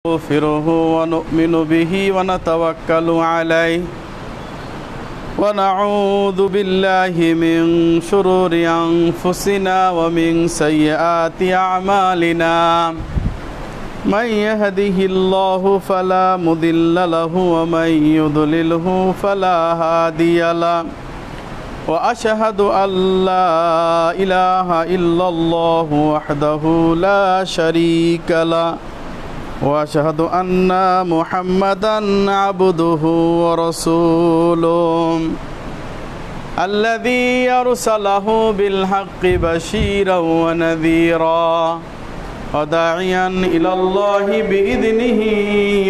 نستغفره ونؤمن به ونتوكل عليه ونعوذ بالله من شرور أنفسنا ومن سيئات أعمالنا من يهده الله فلا مضل له ومن يضلله فلا هادي له وأشهد أن لا إله إلا الله وحده لا شريك له وأشهد أن محمدًا عبده ورسوله الذي أرسله بالحق بشيرًا ونذيرًا وداعيًا إلى الله بإذنه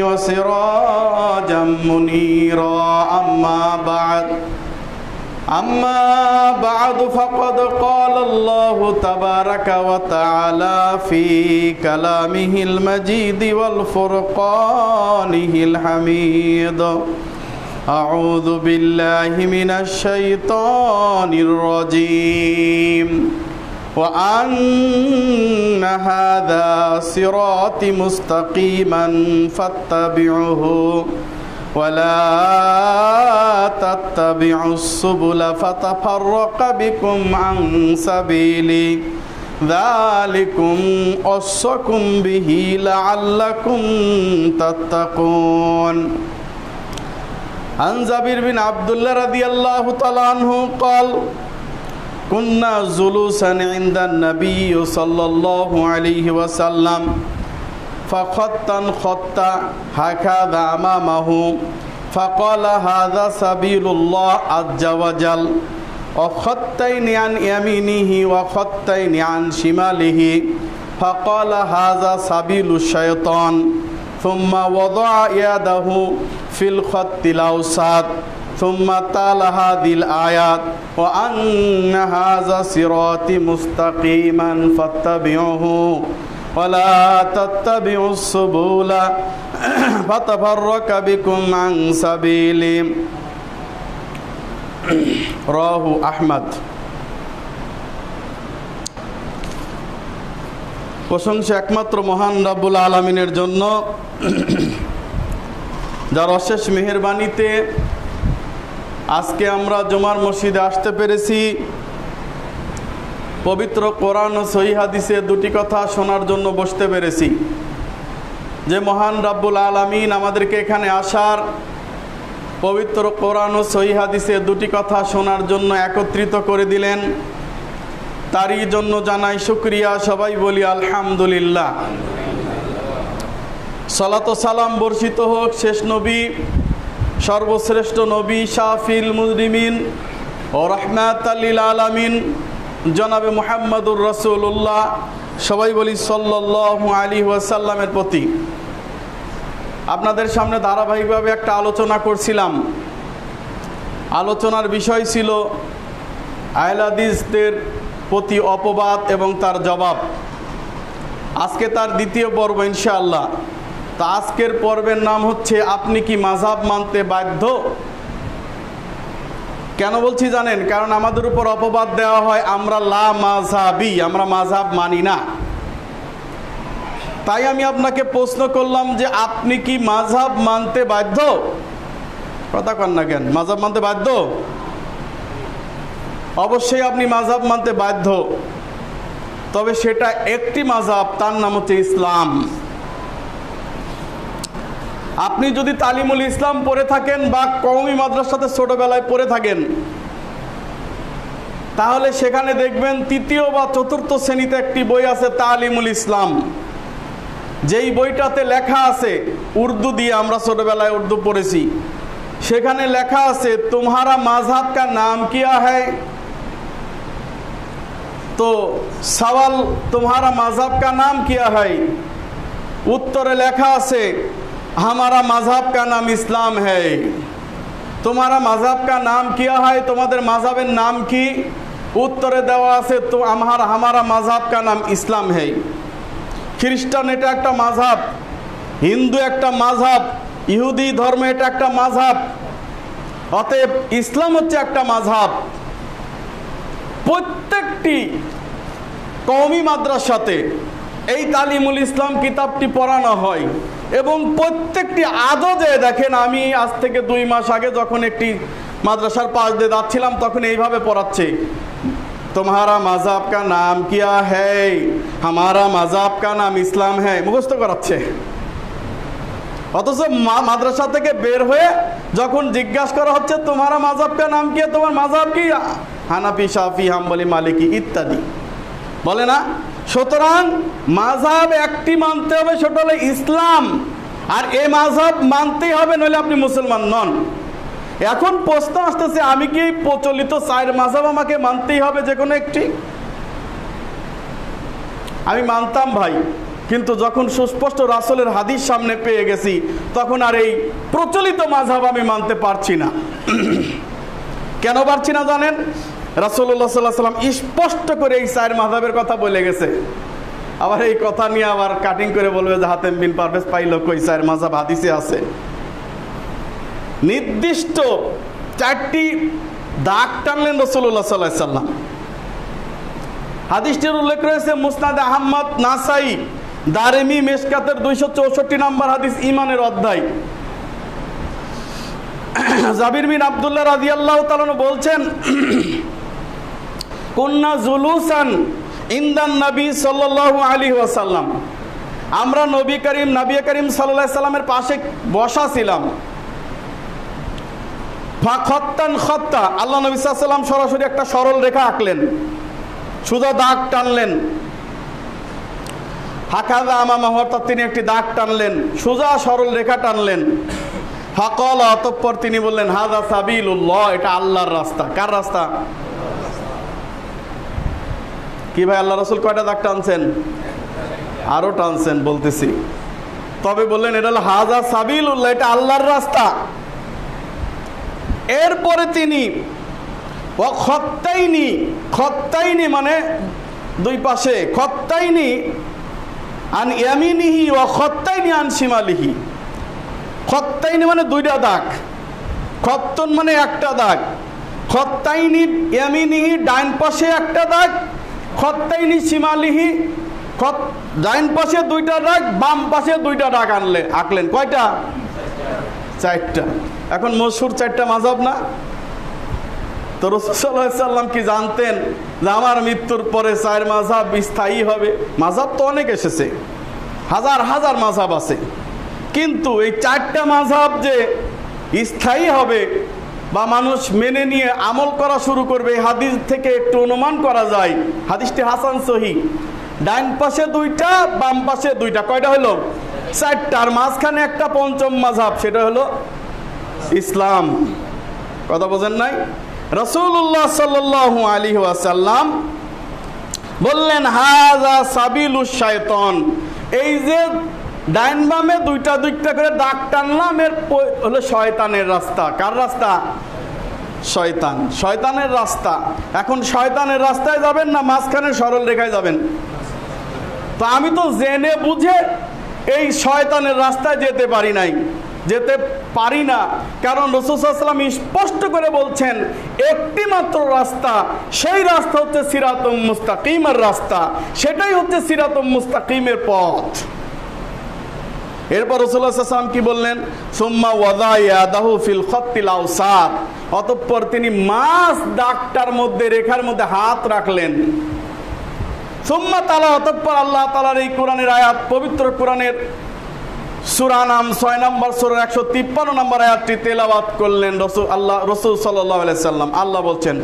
وسراجًا منيرًا أما بعد فقد قال الله تبارك وتعالى في كلامه المجيد والفرقانه الحميد أعوذ بالله من الشيطان الرجيم وأن هذا صراطي مستقيما فاتبعوه ولا تتبعوا السبل فتفرق بكم عن سبيله ذلكم وصاكم به لعلكم تتقون عن جابر بن عبد الله رضي الله تعالى عنه قال كنا جلوسا عند النبي صلى الله عليه وسلم فخطا هكذا أمامه فقال هذا سبيل الله عز وجل وخطين عن يمينه وخطين عن شماله فقال هذا سبيل الشيطان ثم وضع يده في الخط الأوسط ثم تلا هذه الآيات وأن هذا صراطي مستقيما فاتبعوه ولا تتبعوا السبل فتفرق بكم عن سبيله رواه أحمد প্রশংসা একমাত্র মহান রব্বুল আলামিনের জন্য যার অশেষ মেহেরবানিতে আজকে আমরা জুমার মসজিদে আসতে পেরেছি পবিত্র কোরআন ও সহিহ হাদিসে দুটি কথা শোনার জন্য বসতে পেরেছি যে মহান রব্বুল আলামিন আমাদেরকে এখানে আসার পবিত্র কোরআন ও সহিহ হাদিসে দুটি কথা শোনার জন্য একত্রিত করে দিলেন তারই জন্য জানাই শুকরিয়া সবাই বলি আলহামদুলিল্লাহ সালাত ও সালাম বর্ষিত হোক শেষ নবী সর্বশ্রেষ্ঠ নবী শাফিল মুজরিমিন ও রাহমাতাল লিল আলামিন জনাবে মুহাম্মদুর রাসূলুল্লাহ সবাই বলি সাল্লাল্লাহু আলাইহি ওয়াসাল্লামের প্রতি আপনাদের সামনে ধারাবাহিকভাবে একটা আলোচনা করছিলাম আলোচনার বিষয় ছিল আহলে হাদিসদের প্রতি অপবাদ এবং তার জবাব আজকে তার দ্বিতীয় পর্ব ইনশাআল্লাহ তা আজকের পর্বের নাম হচ্ছে আপনি কি মাযহাব মানতে বাধ্য কেন বলছি জানেন কারণ আমাদের উপর অপবাদ দেওয়া হয় আমরা লা মাযহাবি আমরা মাযহাব মানি না তাই আমি আপনাকে প্রশ্ন করলাম যে আপনি কি মাযহাব মানতে বাধ্য কথা কন না কেন মাযহাব মানতে বাধ্য অবশ্যই আপনি মাযহাব মানতে বাধ্য তবে সেটা একটি মাযহাব তার নাম হচ্ছে ইসলাম আপনি যদি তালিমুল ইসলাম পড়ে থাকেন বা কওমি মাদ্রাসাতে ছোটবেলায় পড়ে থাকেন তাহলে সেখানে দেখবেন তৃতীয় বা চতুর্থ শ্রেণীতে একটি বই আছে তালিমুল ইসলাম যেই বইটাতে লেখা আছে উর্দু দিয়ে আমরা ছোটবেলায় উর্দু পড়েছি সেখানে লেখা আছে তোমারা মাযহাব কা নাম কিয়া হ্যায় তো সওয়াল তোমারা মাযহাব কা নাম কিয়া হ্যায় উত্তরে লেখা আছে हमारा मजहब का नाम इस्लाम है तुम्हारा मजहब का नाम किया है तुम्हारे मजहबेर नाम की उत्तरे देवा आछे तो हमारा मजहब का नाम इस्लाम है ख्रिस्टान एटा एकटा मजहब हिंदू एकटा मजहब इहुदी धर्म एटा एकटा मजहब अतएव इस्लाम होच्छे एकटा मजहब प्रत्येकटी কওমি মাদ্রাসাতে এই তালিমুল ইসলাম কিতাবটি পড়ানো হয় এবং প্রত্যেকটি আদতে দেখেন, আমি আজ থেকে 2 মাস আগে যখন একটি মাদ্রাসার পাশ দিয়ে যাচ্ছিলাম তখন এইভাবে পড়াচ্ছে, তোমারা মাযহাব কা নাম কিয়া হ্যায়, হামারা মাযহাব কা নাম ইসলাম হ্যায়, মুখস্থ করাচ্ছে। অথচ মাদ্রাসা থেকে বের হয়ে যখন জিজ্ঞাসা করা হচ্ছে তোমারা মাযহাব কা নাম কিয়া, তোমার মাযহাব কি, হানাফি, শাফি, হাম্বলি, মালিকি ইত্যাদি বলে না। সুতরাং মাযহাব একটি মানতে হবে, সেটা হলো ইসলাম, আর এই মাযহাব মানতেই হবে, নইলে আপনি মুসলমান নন। এখন প্রশ্ন আসতেছে, আমি কি প্রচলিত 4 মাযহাব আমাকে মানতেই হবে যে কোনো একটি? আমি মানতাম ভাই, কিন্তু যখন সুস্পষ্ট রাসূলের হাদিস সামনে পেয়ে গেছি তখন আর এই প্রচলিত মাযহাব আমি মানতে পারছি না। কেন পারছি না জানেন? রাসূলুল্লাহ সাল্লাল্লাহু আলাইহি ওয়াসাল্লাম স্পষ্ট করে এই 4 মাযহাবের কথা বলে গেছে। আবার এই কথা নিয়ে আবার কাটিং করে বলবে যে হাতেম বিন পারভেজ পাইল কই, 4 মাযহাব হাদিসে আছে। নির্দিষ্ট 4টি দাগ টানলেন রাসূলুল্লাহ সাল্লাল্লাহু আলাইহি ওয়াসাল্লাম। হাদিসটির উল্লেখ রয়েছে মুসনাদে আহমদ, নাসাই, দারিমি, মিশকাতের 264 নম্বর হাদিস, ঈমানের অধ্যায়। জাবির বিন আব্দুল্লাহ রাদিয়াল্লাহু তাআলা বলছেন, কুন্না জুলুসান ইনদান নবী সাল্লাল্লাহু আলাইহি ওয়াসাল্লাম, আমরা নবী করিম সাল্লাল্লাহু আলাইহি সাল্লামের পাশে বসা ছিলাম। ফাখাত্তান খাত্তা, আল্লাহ নবী সাল্লাল্লাহু আলাইহি ওয়াসাল্লাম সরাসরি একটা সরল রেখা আঁকলেন, সোজা দাগ টানলেন। হাকাযা আমামাহু, অর্থাৎ তিনি একটি দাগ টানলেন, সোজা সরল রেখা টানলেন। ফাকাল, অতঃপর তিনি বললেন, হাযা সাবিলুল্লাহ, এটা আল্লাহর রাস্তা। কার রাস্তা? কি ভাই, আল্লাহ রাসূল কয়টা দাগ টানছেন? আরো টানছেন বলতেছি। তবে বললেন এটা হলো হাযা সাবিলুল্লাহ, এটা আল্লাহর রাস্তা। এরপরে তিনি ওয়া খত্তাইনি, খত্তাইনি মানে 2 পাশে, খত্তাইনি আন ইয়ামিনিহি ওয়া খত্তাইনি আন শিমালিহি। খত্তাইনি মানে 2টা দাগ, খত্তন মানে একটা দাগ, খত্তাইনি ইয়ামিনিহি ডাইন পাশে একটা দাগ, খত্তাইনি শিমালিহি, ডাইন পাশে 2টা দাগ, বাম পাশে 2টা দাগ আঁকলেন। কয়টা? 4টা। এখন মশহুর 4টা মাযহাব না? তো রাসূল সাল্লাল্লাহু আলাইহি সাল্লাম কি জানতেন যে আমার মৃত্যুর পরে 4 মাযহাব স্থায়ী হবে? মাযহাব তো অনেক এসেছে, হাজার হাজার মাযহাব আছে, কিন্তু এই 4টা মাযহাব যে স্থায়ী হবে বা মানুষ মেনে নিয়ে আমল করা শুরু করবে, হাদিস থেকে একটু অনুমান করা যায়। হাদিসটি হাসান সহিহ। ডাইন পাশে 2টা, বাম পাশে 2টা, কয়টা হলো? 4টার মাঝখানে একটা পঞ্চম মাযহাব, সেটা হলো ইসলাম। কথা বোঝেন নাই? রাসূলুল্লাহ সাল্লাল্লাহু আলাইহি ওয়াসাল্লাম বললেন, হাযা সাবিলুশ শায়তান, এই যে ডাইন বামে 2টা করে দাগ টানলাম, এর হলো শয়তানের রাস্তা। কার রাস্তা? শয়তানের রাস্তা। এখন শয়তানের রাস্তায় যাবেন না মাঝখানে সরল রেখায় যাবেন? তো আমি তো জেনে বুঝে এই শয়তানের রাস্তায় যেতে পারি না, কারণ রাসূল সাল্লাল্লাহু আলাইহি ওয়াসাল্লাম স্পষ্ট করে বলছেন একটি মাত্র রাস্তা, সেই রাস্তা হচ্ছে সিরাতুম মুস্তাকিমের রাস্তা, সেটাই হচ্ছে সিরাতুম মুস্তাকিমের পথ। এরপর রাসূলুল্লাহ সাল্লাল্লাহু আলাইহি ওয়াসাল্লাম কি বললেন? সুম্মা ওয়াদা ইয়াদাহু ফিল খাত্তিল আওসাত, অতঃপর তিনি মাঝ দাগটার মধ্যে, রেখার মধ্যে হাত রাখলেন। সুম্মা তালা, অতঃপর আল্লাহ তাআলার এই কোরআনের আয়াত, পবিত্র কোরআনের সূরা নাম 6 নম্বর সূরার 153 নম্বর আয়াতটি তেলাওয়াত করলেন রাসূল সাল্লাল্লাহু আলাইহি ওয়াসাল্লাম। আল্লাহ বলছেন,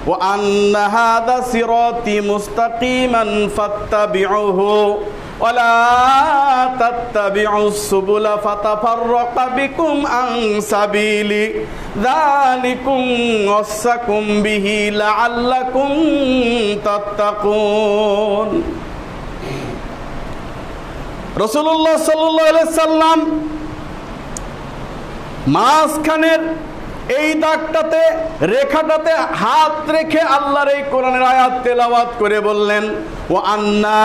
ওয়া আন্না হাযা সিরাতি মুস্তাকিমান ফাত্তাবিউহু ওয়া লা তাত্তাবিউস সুবুলা ফাতাফাররাকা বিকুম আন সাবিলি যালিকুম ওয়াসাকুম বিহি লাআল্লাকুম তাত্তাকুন। রাসূলুল্লাহ সাল্লাল্লাহু আলাইহি সাল্লাম মাঝখানের এই দাগটাতে, রেখাটাতে হাত রেখে আল্লাহর এই কোরআনের আয়াত তেলাওয়াত করে বললেন, ওয়া আন্না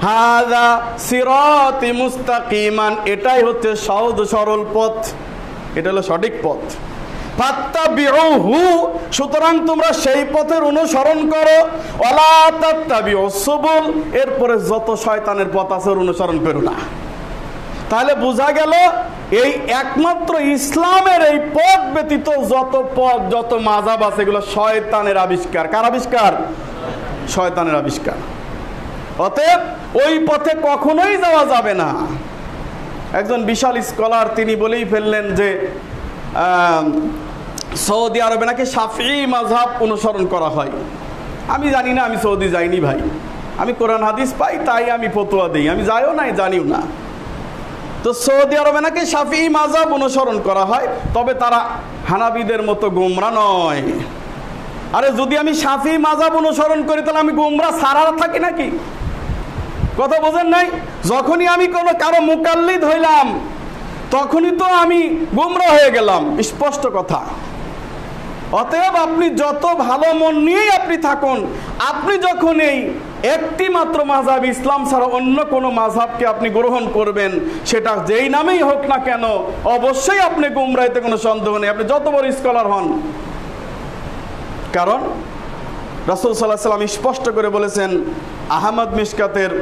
হাযা সিরাতি মুস্তাকিমান, এটাই হচ্ছে সহজ সরল পথ, এটা হলো সঠিক পথ। ফাত্তাবিউহু, সুতরাং তোমরা সেই পথের অনুসরণ করো। ওয়ালা তাত্তাবিউস সুবুল, এরপরে যত শয়তানের পথ আছে অনুসরণ করো না। তাহলে বোঝা গেল এই একমাত্র ইসলামের এই পথ ব্যতীত যত পথ যত মাযহাব আছে এগুলো শয়তানের আবিষ্কার। কার আবিষ্কার? শয়তানের আবিষ্কার। অতএব ওই পথে কখনোই যাওয়া যাবে না। একজন বিশাল স্কলার তিনি বলেই ফেললেন যে সৌদি আরবে নাকি শাফিঈ মাযহাব অনুসরণ করা হয়। আমি জানি না, আমি সৌদি যাইনি ভাই, আমি কোরআন হাদিস পাই তাই আমি ফতোয়া দিই, আমি যাইও নাই জানিও না। তো সৌদি আরবে নাকি শাফিঈ মাযহাব অনুসরণ করা হয়, তবে তারা হানাফিদের মতো গোমরা নয়। আরে যদি আমি শাফিঈ মাযহাব অনুসরণ করি তাহলে আমি গোমরা ছাড়া থাকি নাকি? কথা বোঝেন নাই? যখনই আমি কোনো কারো মুকাল্লিদ হইলাম তখনই তো আমি গোমরা হয়ে গেলাম, স্পষ্ট কথা। অতএব আপনি যত ভালো মন নিয়েই আপনি থাকুন, আপনি যখন এই একটি মাত্র মাযহাব ইসলাম ছাড়া অন্য কোনো মাযহাবকে আপনি গ্রহণ করবেন, সেটা যেই নামেই হোক না কেন, অবশ্যই আপনি গোমরাহিতে কোনো সন্দেহ নেই, আপনি যত বড় স্কলার হন। কারণ রাসূল সাল্লাল্লাহু আলাইহি ওয়াসাল্লাম স্পষ্ট করে বলেছেন, আহমদ মিশকাতের,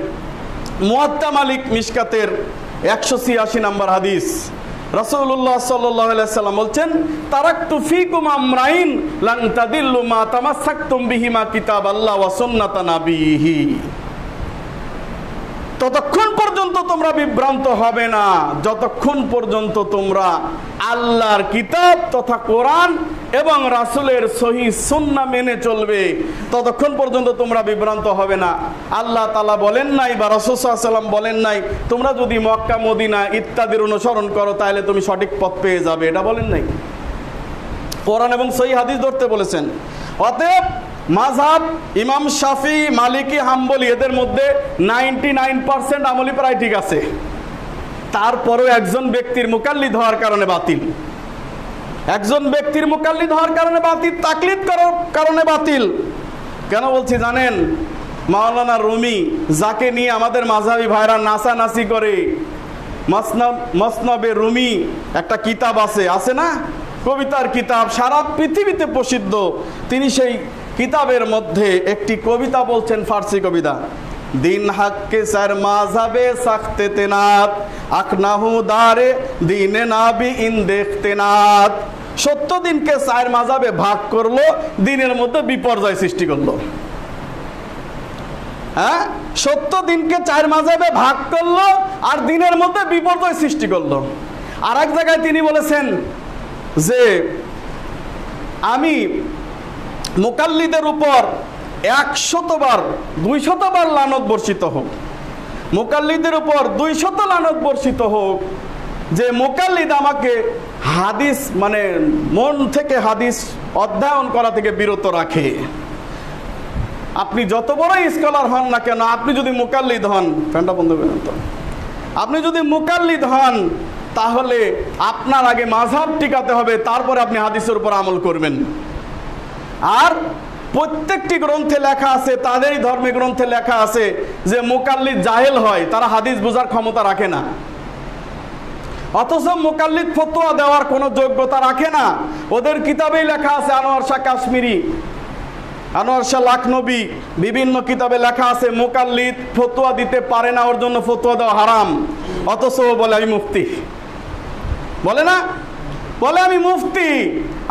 মুয়াত্তা মালিক মিশকাতের 186 নম্বর হাদিস, রাসূলুল্লাহ সাল্লাল্লাহু আলাইহি ওয়াসাল্লাম বলছেন, তারাকতু ফীকুম আমরাইন লান তাদিল্লু মা তামাসসাকতুম বিহিমা কিতাবাল্লাহ ওয়া সুন্নাতা নাবিহি। ততক্ষণ পর্যন্ত তোমরা বিভ্রান্ত হবে না যতক্ষণ পর্যন্ত তোমরা আল্লাহর কিতাব তথা কোরআন এবং রাসূলের সহিহ সুন্নাহ মেনে চলবে, ততক্ষণ পর্যন্ত তোমরা বিভ্রান্ত হবে না। আল্লাহ তাআলা বলেন নাই বা রাসূল সাল্লাল্লাহু আলাইহি ওয়াসাল্লাম বলেন নাই তোমরা যদি মক্কা মদিনা ইত্যাদির অনুসরণ করো তাহলে তুমি সঠিক পথ পেয়ে যাবে, এটা বলেন নাই। কোরআন এবং সহিহ হাদিস ধরতে বলেছেন। অতএব মাযহাব ইমাম শাফি, মালিকি, হাম্বলি এদের মধ্যে 99% আমলি প্রায় ঠিক আছে, তারপরেও একজন ব্যক্তির মুকাল্লিদ হওয়ার কারণে বাতিল, একজন ব্যক্তির মুকাল্লিদ হওয়ার কারণে বাতিল, তাকলিদ করার কারণে বাতিল। কেন বলছি জানেন? মাওলানা রুমি, যাকে নিয়ে আমাদের মাযহাবী ভাইরা নাচানাচি করে, মসনবে রুমি একটা কিতাব আছে না, কবিতার কিতাব, সারা পৃথিবীতে প্রসিদ্ধ। তিনি সেই কিতাবের মধ্যে একটি কবিতা বলছেন, ফার্সি কবিতা, দিন হাক্কে সার মাযহাবে সাখতে তেনাত আখনাহু দারে দিনে নাবি ইন দেখতে নাত। সত্য দিনকে চার মাযহাবে ভাগ করলো, দিনের মধ্যে বিপর্যয় সৃষ্টি করলো। হ্যাঁ, সত্য দিনকে চার মাযহাবে ভাগ করলো আর দিনের মধ্যে বিপর্যয় সৃষ্টি করলো। আর এক জায়গায় তিনি বলেছেন যে আমি মুকাল্লিদের উপর 100 বার 200 বার লানত বর্ষিত হোক, মুকাল্লিদের উপর 200 লানত বর্ষিত হোক যে মুকাল্লিদ আমাকে হাদিস মানে মন থেকে হাদিস অধ্যয়ন করা থেকে বিরত রাখে। আপনি যত বড় স্কলার হন না কেন, আপনি যদি মুকাল্লিদ হন, ফ্যানটা বন্ধ করেন তো, আপনি যদি মুকাল্লিদ হন তাহলে আপনার আগে মাযহাব টিকাতে হবে, তারপরে আপনি হাদিসের উপর আমল করবেন। আর প্রত্যেকটি গ্রন্থে লেখা আছে, তাদেরই ধর্মে গ্রন্থে লেখা আছে যে মুকাল্লিদ জাহেল হয়, তারা হাদিস বোঝার ক্ষমতা রাখে না। অথচ মুকাল্লিদ ফতোয়া দেওয়ার কোনো যোগ্যতা রাখে না। ওদের কিতাবেই লেখা আছে, আনোয়ার শাহ কাশ্মীরি, আনোয়ার শাহ লাখনবী, বিভিন্ন কিতাবে লেখা আছে মুকাল্লিদ ফতোয়া দিতে পারে না, ওর জন্য ফতোয়া দেওয়া হারাম। অথচ বলে আমি মুফতি, বলে না, বলে আমি মুফতি,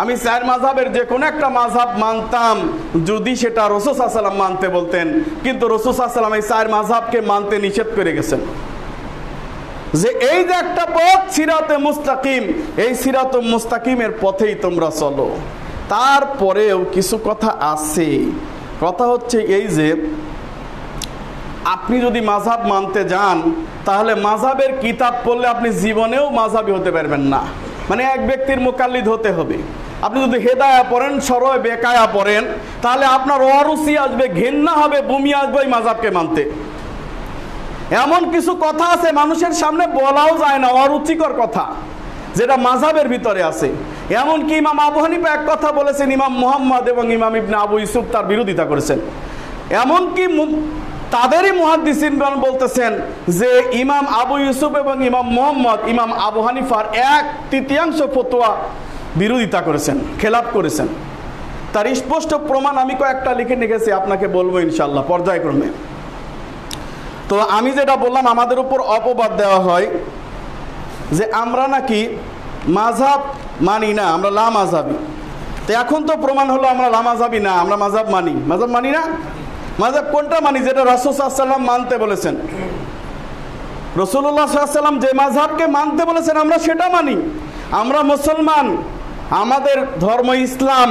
আমি চার মাযহাবের যে কোনো একটা মাযহাব মানতাম যদি সেটা রাসূল সাল্লাল্লাহু আলাইহি ওয়াসাল্লাম মানতে বলতেন। কিন্তু রাসূল সাল্লাল্লাহু আলাইহি ওয়াসাল্লাম এই চার মাযহাবকে মানতে নিষেধ করে গেছেন, যে এই যে একটা পথ সিরাতে মুস্তাকিম, এই সিরাতে মুস্তাকিমের পথেই তোমরা চলো। তারপরেও কিছু কথা আছে, কথা হচ্ছে এই যে আপনি যদি মাযহাব মানতে যান তাহলে মাযহাবের কিতাব পড়লে আপনি জীবনেও মাযহাবী হতে পারবেন না, মানে এক ব্যক্তির মুকাল্লিদ হতে হবে। আপনি যদি হেদায়া পড়েন, সরয় বেকায়া পড়েন, তাহলে আপনার অরুচি আসবে, ঘৃণা হবে, বমি আসবে ওই মাযহাবকে মানতে। এমন কিছু কথা আছে মানুষের সামনে বলাও যায় না, অরুচিকর কথা, যেটা মাযহাবের ভিতরে আছে। এমনকি ইমাম আবু হানিফা এক কথা বলেছেন, ইমাম মুহাম্মদ এবং ইমাম ইবনে আবু ইউসুফ তার বিরোধিতা করেছেন। এমনকি তাদেরই মুহাদ্দিসিনগণ বলতেছেন যে ইমাম আবু ইউসুফ এবং ইমাম মুহাম্মদ ইমাম আবু হানিফার 1/3 ফতোয়া বিরোধিতা করেছেন, খেলাপ করেছেন। তার স্পষ্ট প্রমাণ আমি কয়েকটা লিখে রেখেছি, আপনাকে বলবো ইনশাআল্লাহ পর্যায়ক্রমে। তো আমি যেটা বললাম, আমাদের উপর অপবাদ দেওয়া হয় যে আমরা নাকি মাযহাব মানি না, আমরা লা মাযহাবী। তো এখন তো প্রমাণ হলো আমরা লা মাযহাবী না, আমরা মাযহাব মানি। মাযহাব মানি না? মাযহাব কোনটা মানি? যেটা রাসূল সাল্লাল্লাহু আলাইহি ওয়াসাল্লাম মানতে বলেছেন। রাসূলুল্লাহ সাল্লাল্লাহু আলাইহি ওয়াসাল্লাম যে মাযহাবকে মানতে বলেছেন আমরা সেটা মানি। আমরা মুসলমান, আমাদের ধর্ম ইসলাম,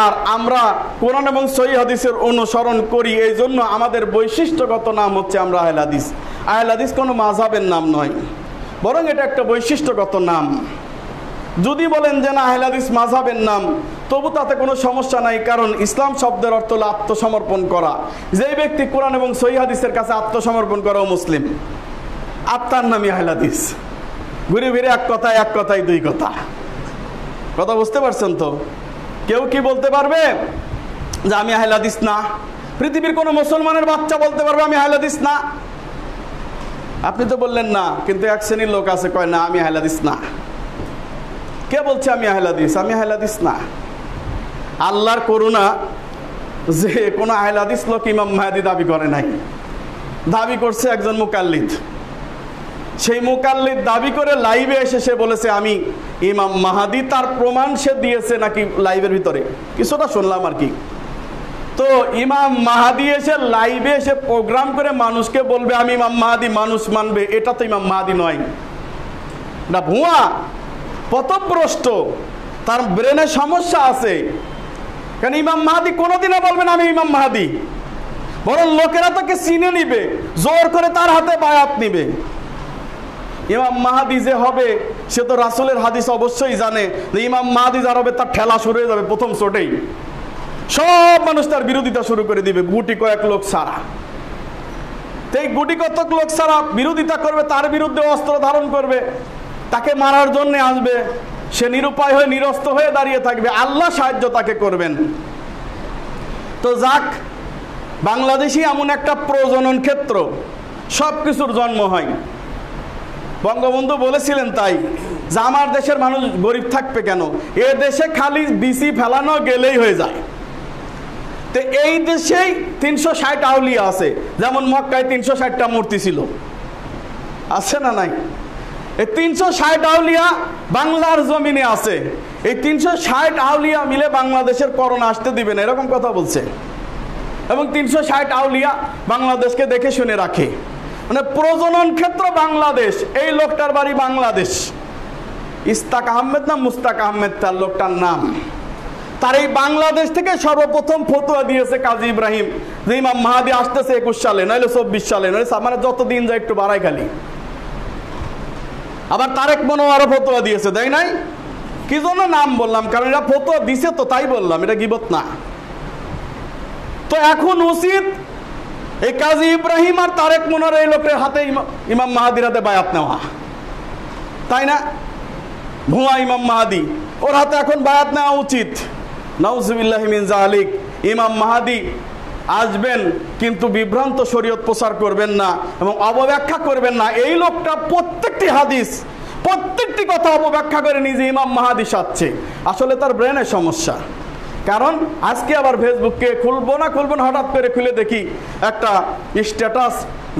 আর আমরা কোরআন এবং সহিহ হাদিসের অনুসরণ করি। এই জন্য আমাদের বৈশিষ্ট্যগত নাম হচ্ছে আমরা আহলে হাদিস। আহলে হাদিস কোনো মাযহাবের নাম নয়, বরং এটা একটা বৈশিষ্ট্যগত নাম। যদি বলেন যে না আহলে হাদিস মাযহাবের নাম, তবু তাতে কোনো সমস্যা নাই, কারণ ইসলাম শব্দের অর্থ হলো আত্মসমর্পণ করা। যেই ব্যক্তি কোরআন এবং সহিহ হাদিসের কাছে আত্মসমর্পণ করে ও মুসলিম, আত্মার নামই আহলে হাদিস। ঘুরে ফিরে এক কথায় দুই কথা বুঝতে পারছেন তো? কেউ কি বলতে পারবে যে আমি আহলে হাদিস না? পৃথিবীর কোনো মুসলমানের বাচ্চা বলতে পারবে আমি আহলে হাদিস না? আপনি তো বললেন না, কিন্তু এক শ্রেণীর লোক আছে কয় না আমি আহলে হাদিস না। কে বলছে আমি আহলে হাদিস? আমি আহলে হাদিস না। আল্লাহর করুণা যে কোনো আহলে হাদিস লোক ইমাম মাহদী দাবি করে নাই, দাবি করছে একজন মুকাল্লিদ। সেই মুকাল্লিদ দাবি করে লাইভে এসে সে বলেছে আমি ইমাম মাহদী। তার প্রমাণ সে দিয়েছে নাকি লাইভের ভিতরে, কিছুটা শুনলাম আর কি। তো ইমাম মাহদী এসে লাইভে এসে প্রোগ্রাম করে মানুষকে বলবে আমি ইমাম মাহদী, মানুষ মানবে, এটা তো ইমাম মাহদী নয়, না ভুয়া, পথভ্রষ্ট, তার ব্রেনে সমস্যা আছে। কারণ ইমাম মাহদী কোনোদিনও বলবেন আমি ইমাম মাহদী, বরং লোকেরা তাকে চিনে নিবে, জোর করে তার হাতে বায়াত নিবে। ইমাম মাহদী যে হবে সে তো রাসূলের হাদিস অবশ্যই জানে যে ইমাম মাহদী যার হবে তার ঠেলা শুরু হয়ে যাবে প্রথম চোটেই। সব মানুষ তার বিরোধিতা শুরু করে দিবে, গুটি কয়েক লোক ছাড়া। এই গুটি কতক লোক ছাড়া বিরোধিতা করবে, তার বিরুদ্ধে অস্ত্র ধারণ করবে, তাকে মারার জন্য আসবে। সে নিরুপায় হয়ে নিরস্ত হয়ে দাঁড়িয়ে থাকবে, আল্লাহ সাহায্য তাকে করবেন। তো যাক, বাংলাদেশই এমন একটা প্রজনন ক্ষেত্র, সব কিছুর জন্ম হয়। বঙ্গবন্ধু বলেছিলেন তাই যে আমার দেশের মানুষ গরিব থাকবে কেন, এ দেশে খালি বিসি ফেলানো গেলেই হয়ে যায়। তো এই দেশেই 360 আউলিয়া আছে, যেমন মক্কায় 360টা মূর্তি ছিল, আছে না নাই? এই 360 আউলিয়া বাংলার জমিনে আছে। এই 360 আউলিয়া মিলে বাংলাদেশের করোনা আসতে দিবে না, এরকম কথা বলছে। এবং 360 আউলিয়া বাংলাদেশকে দেখে শুনে রাখে। মানে প্রজনন ক্ষেত্র বাংলাদেশ। এই লোকটার বাড়ি বাংলাদেশ, ইস্তাক আহমেদ না মুস্তাক আহমেদ তার লোকটার নাম। তার এই বাংলাদেশ থেকে সর্বপ্রথম ফতোয়া দিয়েছে কাজী ইব্রাহিম যে ইমাম মাহদী আসতেছে 21 সালে, নইলে 24 সালে, নইলে মানে যত দিন যায় একটু বাড়াই খালি। আবার তারেক মনোয়ারও ফতোয়া দিয়েছে, তাই নাই? কি জন্য নাম বললাম? কারণ এরা ফতোয়া দিছে তো তাই বললাম, এটা গীবত না। তো এখন উচিত এই কাজী ইব্রাহিম আর তারেক মনোয়ার এই লোকের হাতে ইমাম মাহদীর হাতে বায়াত নেওয়া, তাই না? ভুয়া ইমাম মাহদী, ওর হাতে এখন বায়াত নেওয়া উচিত। নাউজুবিল্লাহি মিন যালিক। ইমাম মাহদী আসবেন কিন্তু বিভ্রান্ত শরীয়ত প্রচার করবেন না এবং অপব্যাখ্যা করবেন না। এই লোকটা প্রত্যেকটি হাদিস, প্রত্যেকটি কথা অপব্যাখ্যা করে নিজে ইমাম মাহদী সাজছে। আসলে তার ব্রেনের সমস্যা। কারণ আজকে আবার ফেসবুককে খুলবো না হঠাৎ করে খুলে দেখি একটা স্ট্যাটাস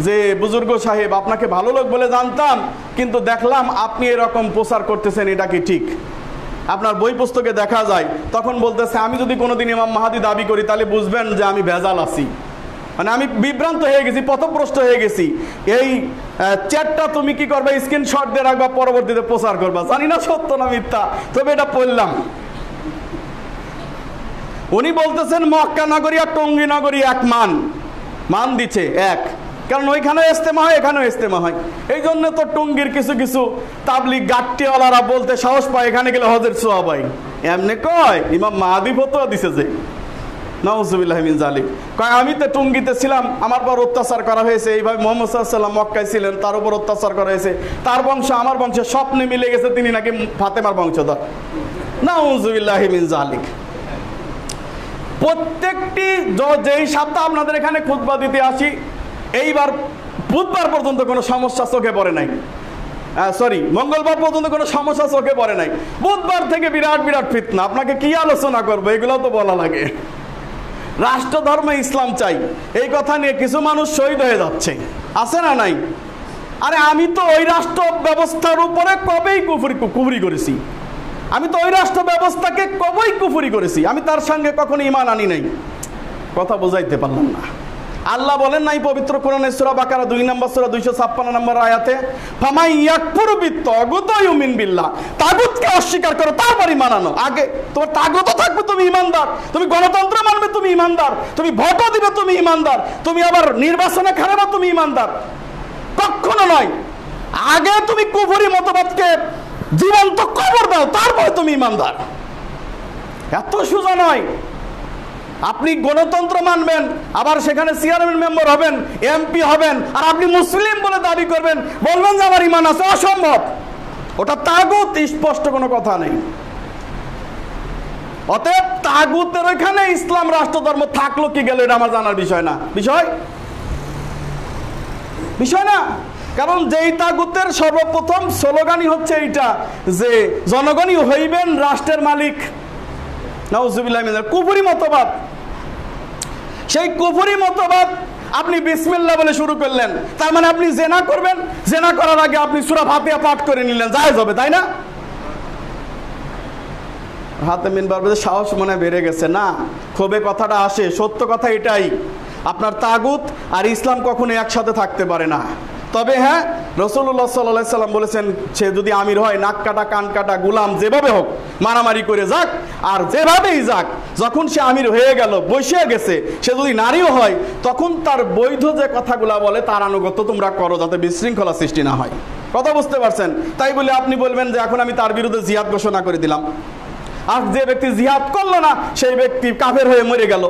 যে বুজুর্গ সাহেব আপনাকে ভালো লোক বলে জানতাম, কিন্তু দেখলাম আপনি এরকম প্রচার করতেছেন, এটা কি ঠিক? আপনার বই পুস্তকে দেখা যায়। তখন বলতেছে আমি যদি কোনোদিন ইমাম মাহদী দাবি করি তাহলে বুঝবেন যে আমি ভেজাল আছি, মানে আমি বিভ্রান্ত হয়ে গেছি, পথভ্রষ্ট হয়ে গেছি। এই চ্যাটটা তুমি কি করবে? স্ক্রিনশট দিয়ে রাখবা, পরবর্তীতে প্রচার করবা। জানি না সত্য না মিথ্যা, তবে এটা পড়লাম। উনি বলতেছেন মক্কা নগরী আর টঙ্গী নগরী এক মান দিচ্ছে এক, কারণ ওইখানে ইজতেমা হয়, এখানেও ইজতেমা হয়। এই জন্য তো টঙ্গীর কিছু কিছু তাবলিগ গাট্টিওয়ালারা বলতে সাহস পায় এখানে গেলে হজের সওয়াব হয়। এমনি কয় ইমাম মাহদী ফতোয়া দিছে যে, নাউজুবিল্লাহি মিন যালিক। কয় আমি তো টঙ্গীতে ছিলাম, আমার পর অত্যাচার করা হয়েছে। এইভাবে মুহাম্মদ সাল্লাল্লাহু আলাইহি ওয়াসাল্লাম মক্কায় ছিলেন, তার উপর অত্যাচার করা হয়েছে। তার বংশ আমার বংশে স্বপ্নে মিলে গেছে, তিনি নাকি ফাতেমার বংশধর। নাউজুবিল্লাহি মিন যালিক। প্রত্যেকটি যেই সপ্তাহ আপনাদের এখানে খুতবা দিতে আসি, এইবার বুধবার পর্যন্ত কোনো সমস্যা চোখে পড়ে নাই, মঙ্গলবার পর্যন্ত কোনো সমস্যা চোখে পড়ে নাই। বুধবার থেকে বিরাট ফিতনা। আপনাকে কি আলোচনা করবো, এগুলো তো বলা লাগে। রাষ্ট্র ধর্মে ইসলাম চাই, এই কথা নিয়ে কিছু মানুষ শহীদ হয়ে যাচ্ছে, আছে না নাই? আরে আমি তো ওই রাষ্ট্র ব্যবস্থার উপরে কবেই কুফরি করেছি, আমি তো ওই রাষ্ট্র ব্যবস্থাকে কবেই কুফরি করেছি, আমি তার সঙ্গে কখনো ঈমান আনি নাই। কথা বোঝাইতে পারলাম না। আল্লাহ বলেন নাই পবিত্র কোরআনে সূরা বাকারা 2 নম্বর সূরা 256 নম্বর আয়াতে, ফামাই ইয়াকফুরু বিত্তাগুত ওয়া ইউমিন বিল্লাহ, তাগুতকে অস্বীকার করো তারপর ঈমান আনো। আগে তোমার তাগুত থাকবে তুমি ঈমানদার, তুমি গণতন্ত্র মানবে তুমি ঈমানদার, তুমি ভোটও দিবে তুমি ঈমানদার, তুমি আবার নির্বাচনে খারাপ তুমি ঈমানদার, কখনো নয়। আগে তুমি কুফরি মতবাদকে জীবন্ত কবর দাও, তারপরে তুমি ঈমানদার। এত সোজা নয়। আপনি গণতন্ত্র মানবেন, আবার সেখানে চেয়ারম্যান মেম্বার হবেন, এমপি হবেন, আর আপনি মুসলিম বলে দাবি করবেন, বলবেন যে আমার ঈমান আছে, অসম্ভব। ওটা তাগুত, স্পষ্ট কোনো কথা নেই। অতএব তাগুতের ওইখানে ইসলাম রাষ্ট্র ধর্ম থাকলো কি গেল এটা আমার জানার বিষয় না, বিষয় না। কারণ যেই তাগুতের সর্বপ্রথম স্লোগানই হচ্ছে এইটা যে জনগণই হইবেন রাষ্ট্রের মালিক, নাউজুবিল্লাহ মিনাল কুফরি মতবাদ। সেই কুফরি মতবাদ আপনি বিসমিল্লাহ বলে শুরু করলেন, তার মানে আপনি জেনা করবেন, জেনা করার আগে আপনি সূরা ফাতিহা পাঠ করে নিলেন, জায়েজ হবে তাই না? হাতে মিনবার বলে সাহস মনে বেড়ে গেছে না, ক্ষোভে কথাটা আসে। সত্য কথা এটাই, আপনার তাগুত আর ইসলাম কখনো একসাথে থাকতে পারে না। তবে হ্যাঁ, রাসূলুল্লাহ সাল্লাল্লাহু আলাইহি সাল্লাম বলেছেন, সে যদি আমির হয় নাক কাটা কান কাটা গোলাম যেভাবে হোক মারামারি করে যাক, আর যেভাবেই যাক, যখন সে আমির হয়ে গেল বসে গেছে, সে যদি নারীও হয় তখন তার বৈধ যে কথাগুলা বলে তার আনুগত্য তোমরা করো, যাতে বিশৃঙ্খলা সৃষ্টি না হয়। কথা বুঝতে পারছেন? তাই বলে আপনি বলবেন যে এখন আমি তার বিরুদ্ধে জিহাদ ঘোষণা করে দিলাম, আর যে ব্যক্তি জিহাদ করলো না সেই ব্যক্তি কাফের হয়ে মরে গেল।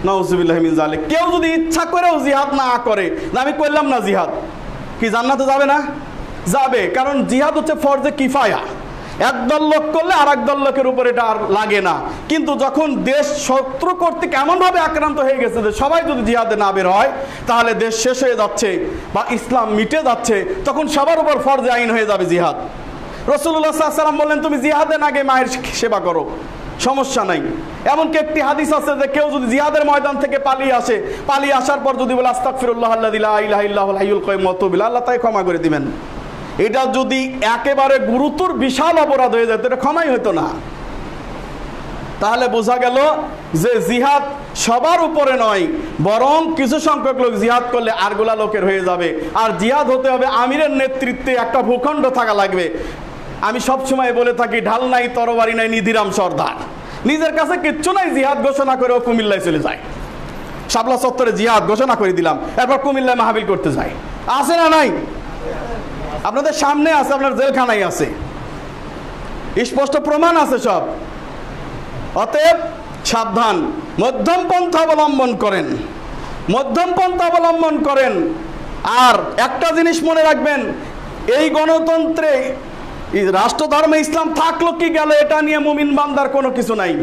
নাউজুবিল্লাহি মিন যালিক। কেউ যদি ইচ্ছা করেও জিহাদ না করে, আমি করলাম না জিহাদ, কি জান্নাতে যাবে না? যাবে, কারণ জিহাদ হচ্ছে ফরজে কিফায়া। একদল লোক করলে আর একদল লোকের উপর এটা আর লাগে না। কিন্তু যখন দেশ শত্রু কর্তৃক এমনভাবে আক্রান্ত হয়ে গেছে যে সবাই যদি জিহাদে না বের হয়, তাহলে দেশ শেষ হয়ে যাচ্ছে বা ইসলাম মিটে যাচ্ছে, তখন সবার উপর ফরজে আইন হয়ে যাবে জিহাদ। রাসূলুল্লাহ সাল্লাল্লাহু আলাইহি ওয়াসাল্লাম বললেন, তুমি জিহাদে না গিয়ে মায়ের সেবা করো, সমস্যা নাই। এমনকি একটি হাদিস আছে যে কেউ যদি জিহাদের ময়দান থেকে পালিয়ে আসে, পালিয়ে আসার পর যদি বলে আস্তাগফিরুল্লাহ আল্লাযী লা ইলাহা ইল্লাহুল হাইয়ুল কাইয়্যুম ওয়া আতুবু ইলাইহি, আল্লাহ তাই ক্ষমা করে দিবেন। এটা যদি একেবারে গুরুতর বিশাল অপরাধ হয়ে যেত, এটা ক্ষমাই হতো না। তাহলে বোঝা গেল যে জিহাদ সবার উপরে নয়, বরং কিছু সংখ্যক লোক জিহাদ করলে আরগুলা লোকের হয়ে যাবে। আর জিহাদ হতে হবে আমিরের নেতৃত্বে, একটা ভূখণ্ড থাকা লাগবে। আমি সব সময় বলে থাকি, ঢাল নাই তরবারি নাই নিধিরাম সর্দার, নিজের কাছে কিচ্ছু নাই, জিহাদ ঘোষণা করে ও কুমিল্লায় চলে যায়, শাপলা চত্বরে জিহাদ ঘোষণা করে দিলাম, এরপর কুমিল্লায় মাহফিল করতে যায়। আছে না নাই? আপনাদের সামনে আছে, আপনার জেলখানায় আছে, স্পষ্ট প্রমাণ আছে সব। অতএব সাবধান, মধ্যম পন্থা অবলম্বন করেন, মধ্যম পন্থা অবলম্বন করেন। আর একটা জিনিস মনে রাখবেন, এই গণতন্ত্রে রাষ্ট্র ধর্মে ইসলাম থাকলো কি গেল এটা নিয়ে মুমিন বান্দার কোনো কিছু নাই,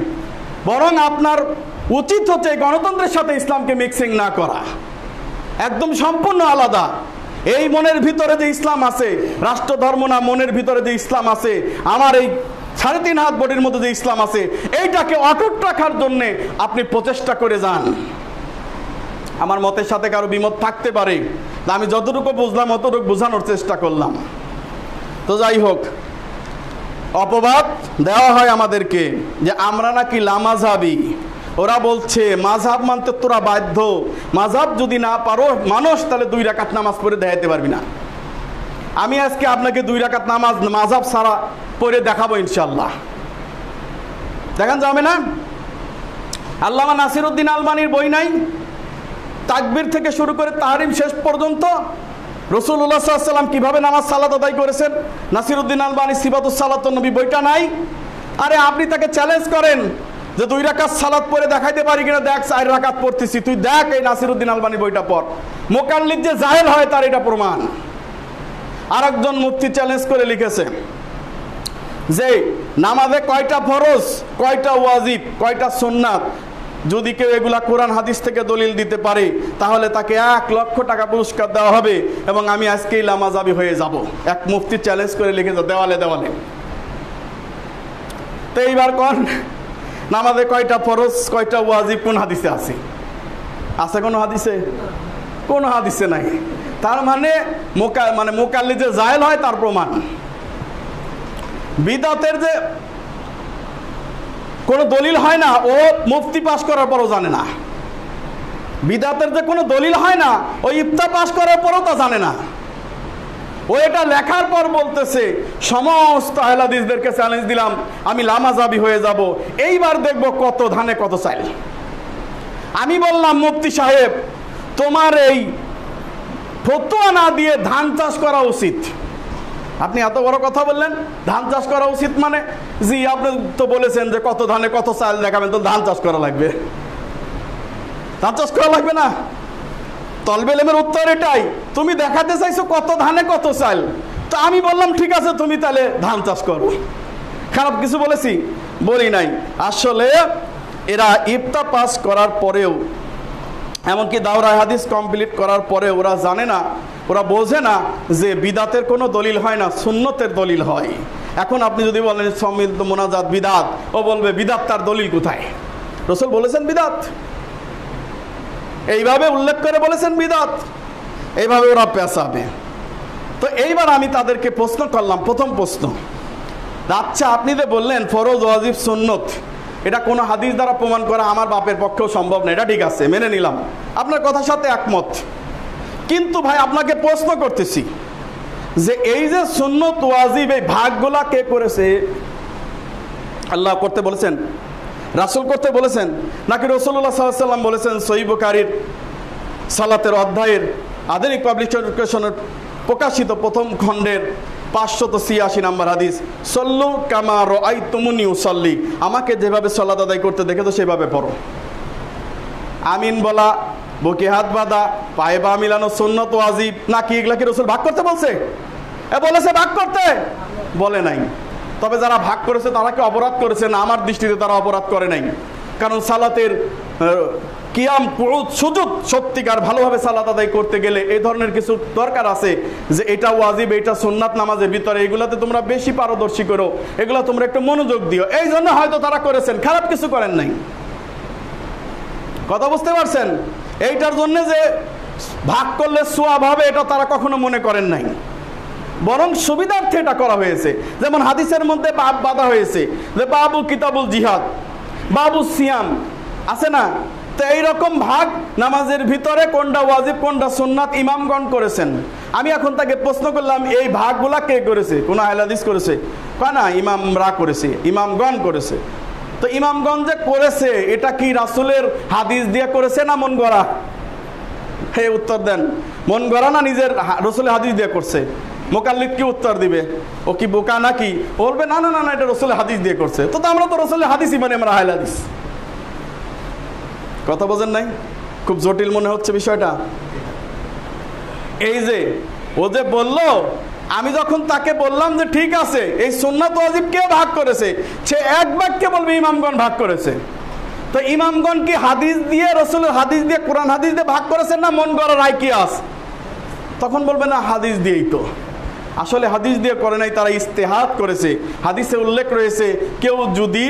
বরং আপনার উচিত হচ্ছে গণতন্ত্রের সাথে ইসলামকে মিক্সিং না করা, একদম সম্পূর্ণ আলাদা। এই মনের ভিতরে যে ইসলাম আছে, রাষ্ট্র ধর্ম না, মনের ভিতরে যে ইসলাম আছে, আমার এই 3.5 হাত বডির মধ্যে যে ইসলাম আছে, এইটাকে অটুট রাখার জন্যে আপনি প্রচেষ্টা করে যান। আমার মতের সাথে কারো বিমত থাকতে পারে, আমি যতটুকু বুঝলাম অতটুকু বোঝানোর চেষ্টা করলাম। তো যাই হোক, অপবাদ দেওয়া হয় আমাদেরকে যে আমরা নাকি লামাযহাবি। ওরা বলছে মাযহাব মানতে তোরা বাধ্য, মাযহাব যদি না পারো মানুষ, তাহলে 2 রাকাত নামাজ পড়ে দেখাইতে পারবি না। আমি আজকে আপনাকে 2 রাকাত নামাজ মাযহাব ছাড়া পড়ে দেখাবো ইনশাআল্লাহ। দেখান যাবে না? আল্লামা নাসিরউদ্দিন আলবানীর বই নাই, তাকবীর থেকে শুরু করে তাহরিম শেষ পর্যন্ত রাসূলুল্লাহ সাল্লাল্লাহু আলাইহি ওয়াসাল্লাম কিভাবে নামাজ সালাত আদায় করেছেন, নাসিরউদ্দিন আলবানী সিফাতুস সালাতুন নবী বইটা নাই? আরে আপনি তাকে চ্যালেঞ্জ করেন যে 2 রাকাত সালাত পড়ে দেখাইতে পারি কিনা, দেখ 4 রাকাত পড়তেছি, তুই দেখ এই নাসিরউদ্দিন আলবানী বইটা পড়। মুকাল্লিদ যে জাহেল হয় তার এটা প্রমাণ। আরেকজন মুফতি চ্যালেঞ্জ করে লিখেছে যে নামাজে কয়টা ফরজ, কয়টা ওয়াজিব, কয়টা সুন্নাত, যদি কেউ এগুলা কোরআন হাদিস থেকে দলিল দিতে পারে তাহলে তাকে 1 লক্ষ টাকা পুরস্কার দেওয়া হবে এবং আমি আজকেই লামাযাবি হয়ে যাব। এক মুফতি চ্যালেঞ্জ করে লিখেছে দেওয়ালে দেওয়ালে। তো এইবার কোন নামাজে কয়টা ফরজ, কয়টা ওয়াজিব কোন হাদিসে আছে? আছে কোনো হাদিসে? কোনো হাদিসে নাই। তার মানে মোকাল্লিদ যে জাহেল হয় তার প্রমাণ। বিদাতের যে কোনো দলিল হয় না, ও মুফতি পাশ করার পরও জানে না। বিদাতের যে কোনো দলিল হয় না, ও ইফতা পাশ করার পরও তা জানে না। ও এটা লেখার পর বলতেছে সমস্ত আহলে হাদিসদেরকে চ্যালেঞ্জ দিলাম, আমি লামাযাবি হয়ে যাব, এইবার দেখব কত ধানে কত চাল। আমি বললাম মুফতি সাহেব, তোমার এই ফতোয়া না দিয়ে ধান চাষ করা উচিত। আপনি এত বড় কথা বললেন, ধান চাষ করা উচিত মানে? জি, আপনি তো বলেছেন যে কত ধানে কত চাল দেখাবেন, তো ধান চাষ করা লাগবে। ধান চাষ করা লাগবে না? তলবে ইলমের উত্তর এটাই, তুমি দেখাতে চাইছো কত ধানে কত চাল। তো আমি বললাম ঠিক আছে, তুমি তাহলে ধান চাষ করো। খারাপ কিছু বলেছি? বলি নাই। আসলে এরা ইফতা পাস করার পরেও, এমনকি দাওরা হাদিস কমপ্লিট করার পরে ওরা জানে না, ওরা বোঝে না যে বিদাতের কোনো দলিল হয় না, সুন্নতের দলিল হয়। এখন আপনি যদি বলেন সম্মিলিত মোনাজাত বিদাত, ও বলবে বিদাত তার দলিল কোথায়? রাসূল বলেছেন বিদাত, এইভাবে উল্লেখ করে বলেছেন বিদাত, এইভাবে ওরা পেঁচাবে। তো এইবার আমি তাদেরকে প্রশ্ন করলাম, প্রথম প্রশ্ন, আচ্ছা আপনি যে বললেন ফরজ ওয়াজিব সুন্নত, এটা কোনো হাদিস দ্বারা প্রমাণ করা আমার বাপের পক্ষেও সম্ভব না, এটা ঠিক আছে, মেনে নিলাম, আপনার কথার সাথে একমত। কিন্তু ভাই আপনাকে প্রশ্ন করতেছি যে এই যে সুন্নত ওয়াজিব এই ভাগগুলা কে করেছে? আল্লাহ করতে বলেছেন, রাসূল করতে বলেছেন, নাকি রাসূলুল্লাহ সাল্লাল্লাহু আলাইহি ওয়াসাল্লাম বলেছেন? সহিহ বুখারীর সালাতের অধ্যায়ের আধুনিক পাবলিকেশনের প্রকাশিত প্রথম খণ্ডের 586 নম্বর হাদিস, সল্লু কামা রাআইতুমুনি উসাল্লি, আমাকে যেভাবে সালাত আদায় করতে দেখেছো সেভাবে পড়ো। আমিন বলা, বুকে হাত বাঁধা, পায়ে পা মিলানো সুন্নত ওয়াজিব নাকি এগুলা কি রাসূল ভাগ করতে বলছে? বলেছে ভাগ করতে? বলে নাই। তবে যারা ভাগ করেছে তারা কি অপরাধ করেছে? না, আমার দৃষ্টিতে তারা অপরাধ করে নাই। কারণ সালাতের কিয়াম, কুউদ, সুজুদ সত্যিকার ভালোভাবে সালাত আদায় করতে গেলে এই ধরনের কিছু দরকার আছে, যে এটা ওয়াজিব, এটা সুন্নাত নামাজের ভিতরে, এগুলাতে তোমরা বেশি পারদর্শী করো, এগুলা তোমরা একটু মনোযোগ দিও, এই জন্য হয়তো তারা করেছেন, খারাপ কিছু করেন নাই। কথা বুঝতে পারছেন? এইটার জন্য যে ভাগ করলে সওয়াব হবে এটা তারা কখনো মনে করেন নাই, বরং সুবিধার্থে এটা করা হয়েছে। যেমন হাদিসের মধ্যে বাব বাঁধা হয়েছে যে বাবু কিতাবুল জিহাদ, বাবু সিয়াম, আছে না? তো এইরকম ভাগ নামাজের ভিতরে কোনটা ওয়াজিব কোনটা সুন্নাত ইমামগণ করেছেন। আমি এখন তাকে প্রশ্ন করলাম, এই ভাগগুলা কে করেছে? কোন আহলে হাদিস করেছে? কয় না, ইমামরা করেছে, ইমামগণ করেছে। তো ইমামগণ যে করেছে এটা কি রাসূলের হাদিস দিয়ে করেছে না মন গড়া? হে উত্তর দেন, মন গড়া না নিজের রাসূলের হাদিস দিয়ে করছে? মুকাল্লিদ কি উত্তর দিবে? ও কি বোকা নাকি? বলবে না না না না, এটা রাসূলের হাদিস দিয়ে করছে। তো আমরা তো রাসূলের হাদিসই মানে আমরা আহলে হাদিস। কথা বোঝেন নাই? খুব জটিল মনে হচ্ছে বিষয়টা। এই যে ও যে বললো, আমি যখন তাকে বললাম যে ঠিক আছে এই সুন্নাত ওয়াজিব কে ভাগ করেছে, সে এক বাক্যে বলবে ইমামগণ ভাগ করেছে। তো ইমামগণ কি হাদিস দিয়ে, রাসূলের হাদিস দিয়ে, কোরআন হাদিস দিয়ে ভাগ করেছেন না মন গড়া রায় কিয়াস? তখন বলবে না হাদিস দিয়েই তো। আসলে হাদিস দিয়ে করে নাই, তারা ইস্তেহাদ করেছে। হাদিসে উল্লেখ রয়েছে, কেউ যদি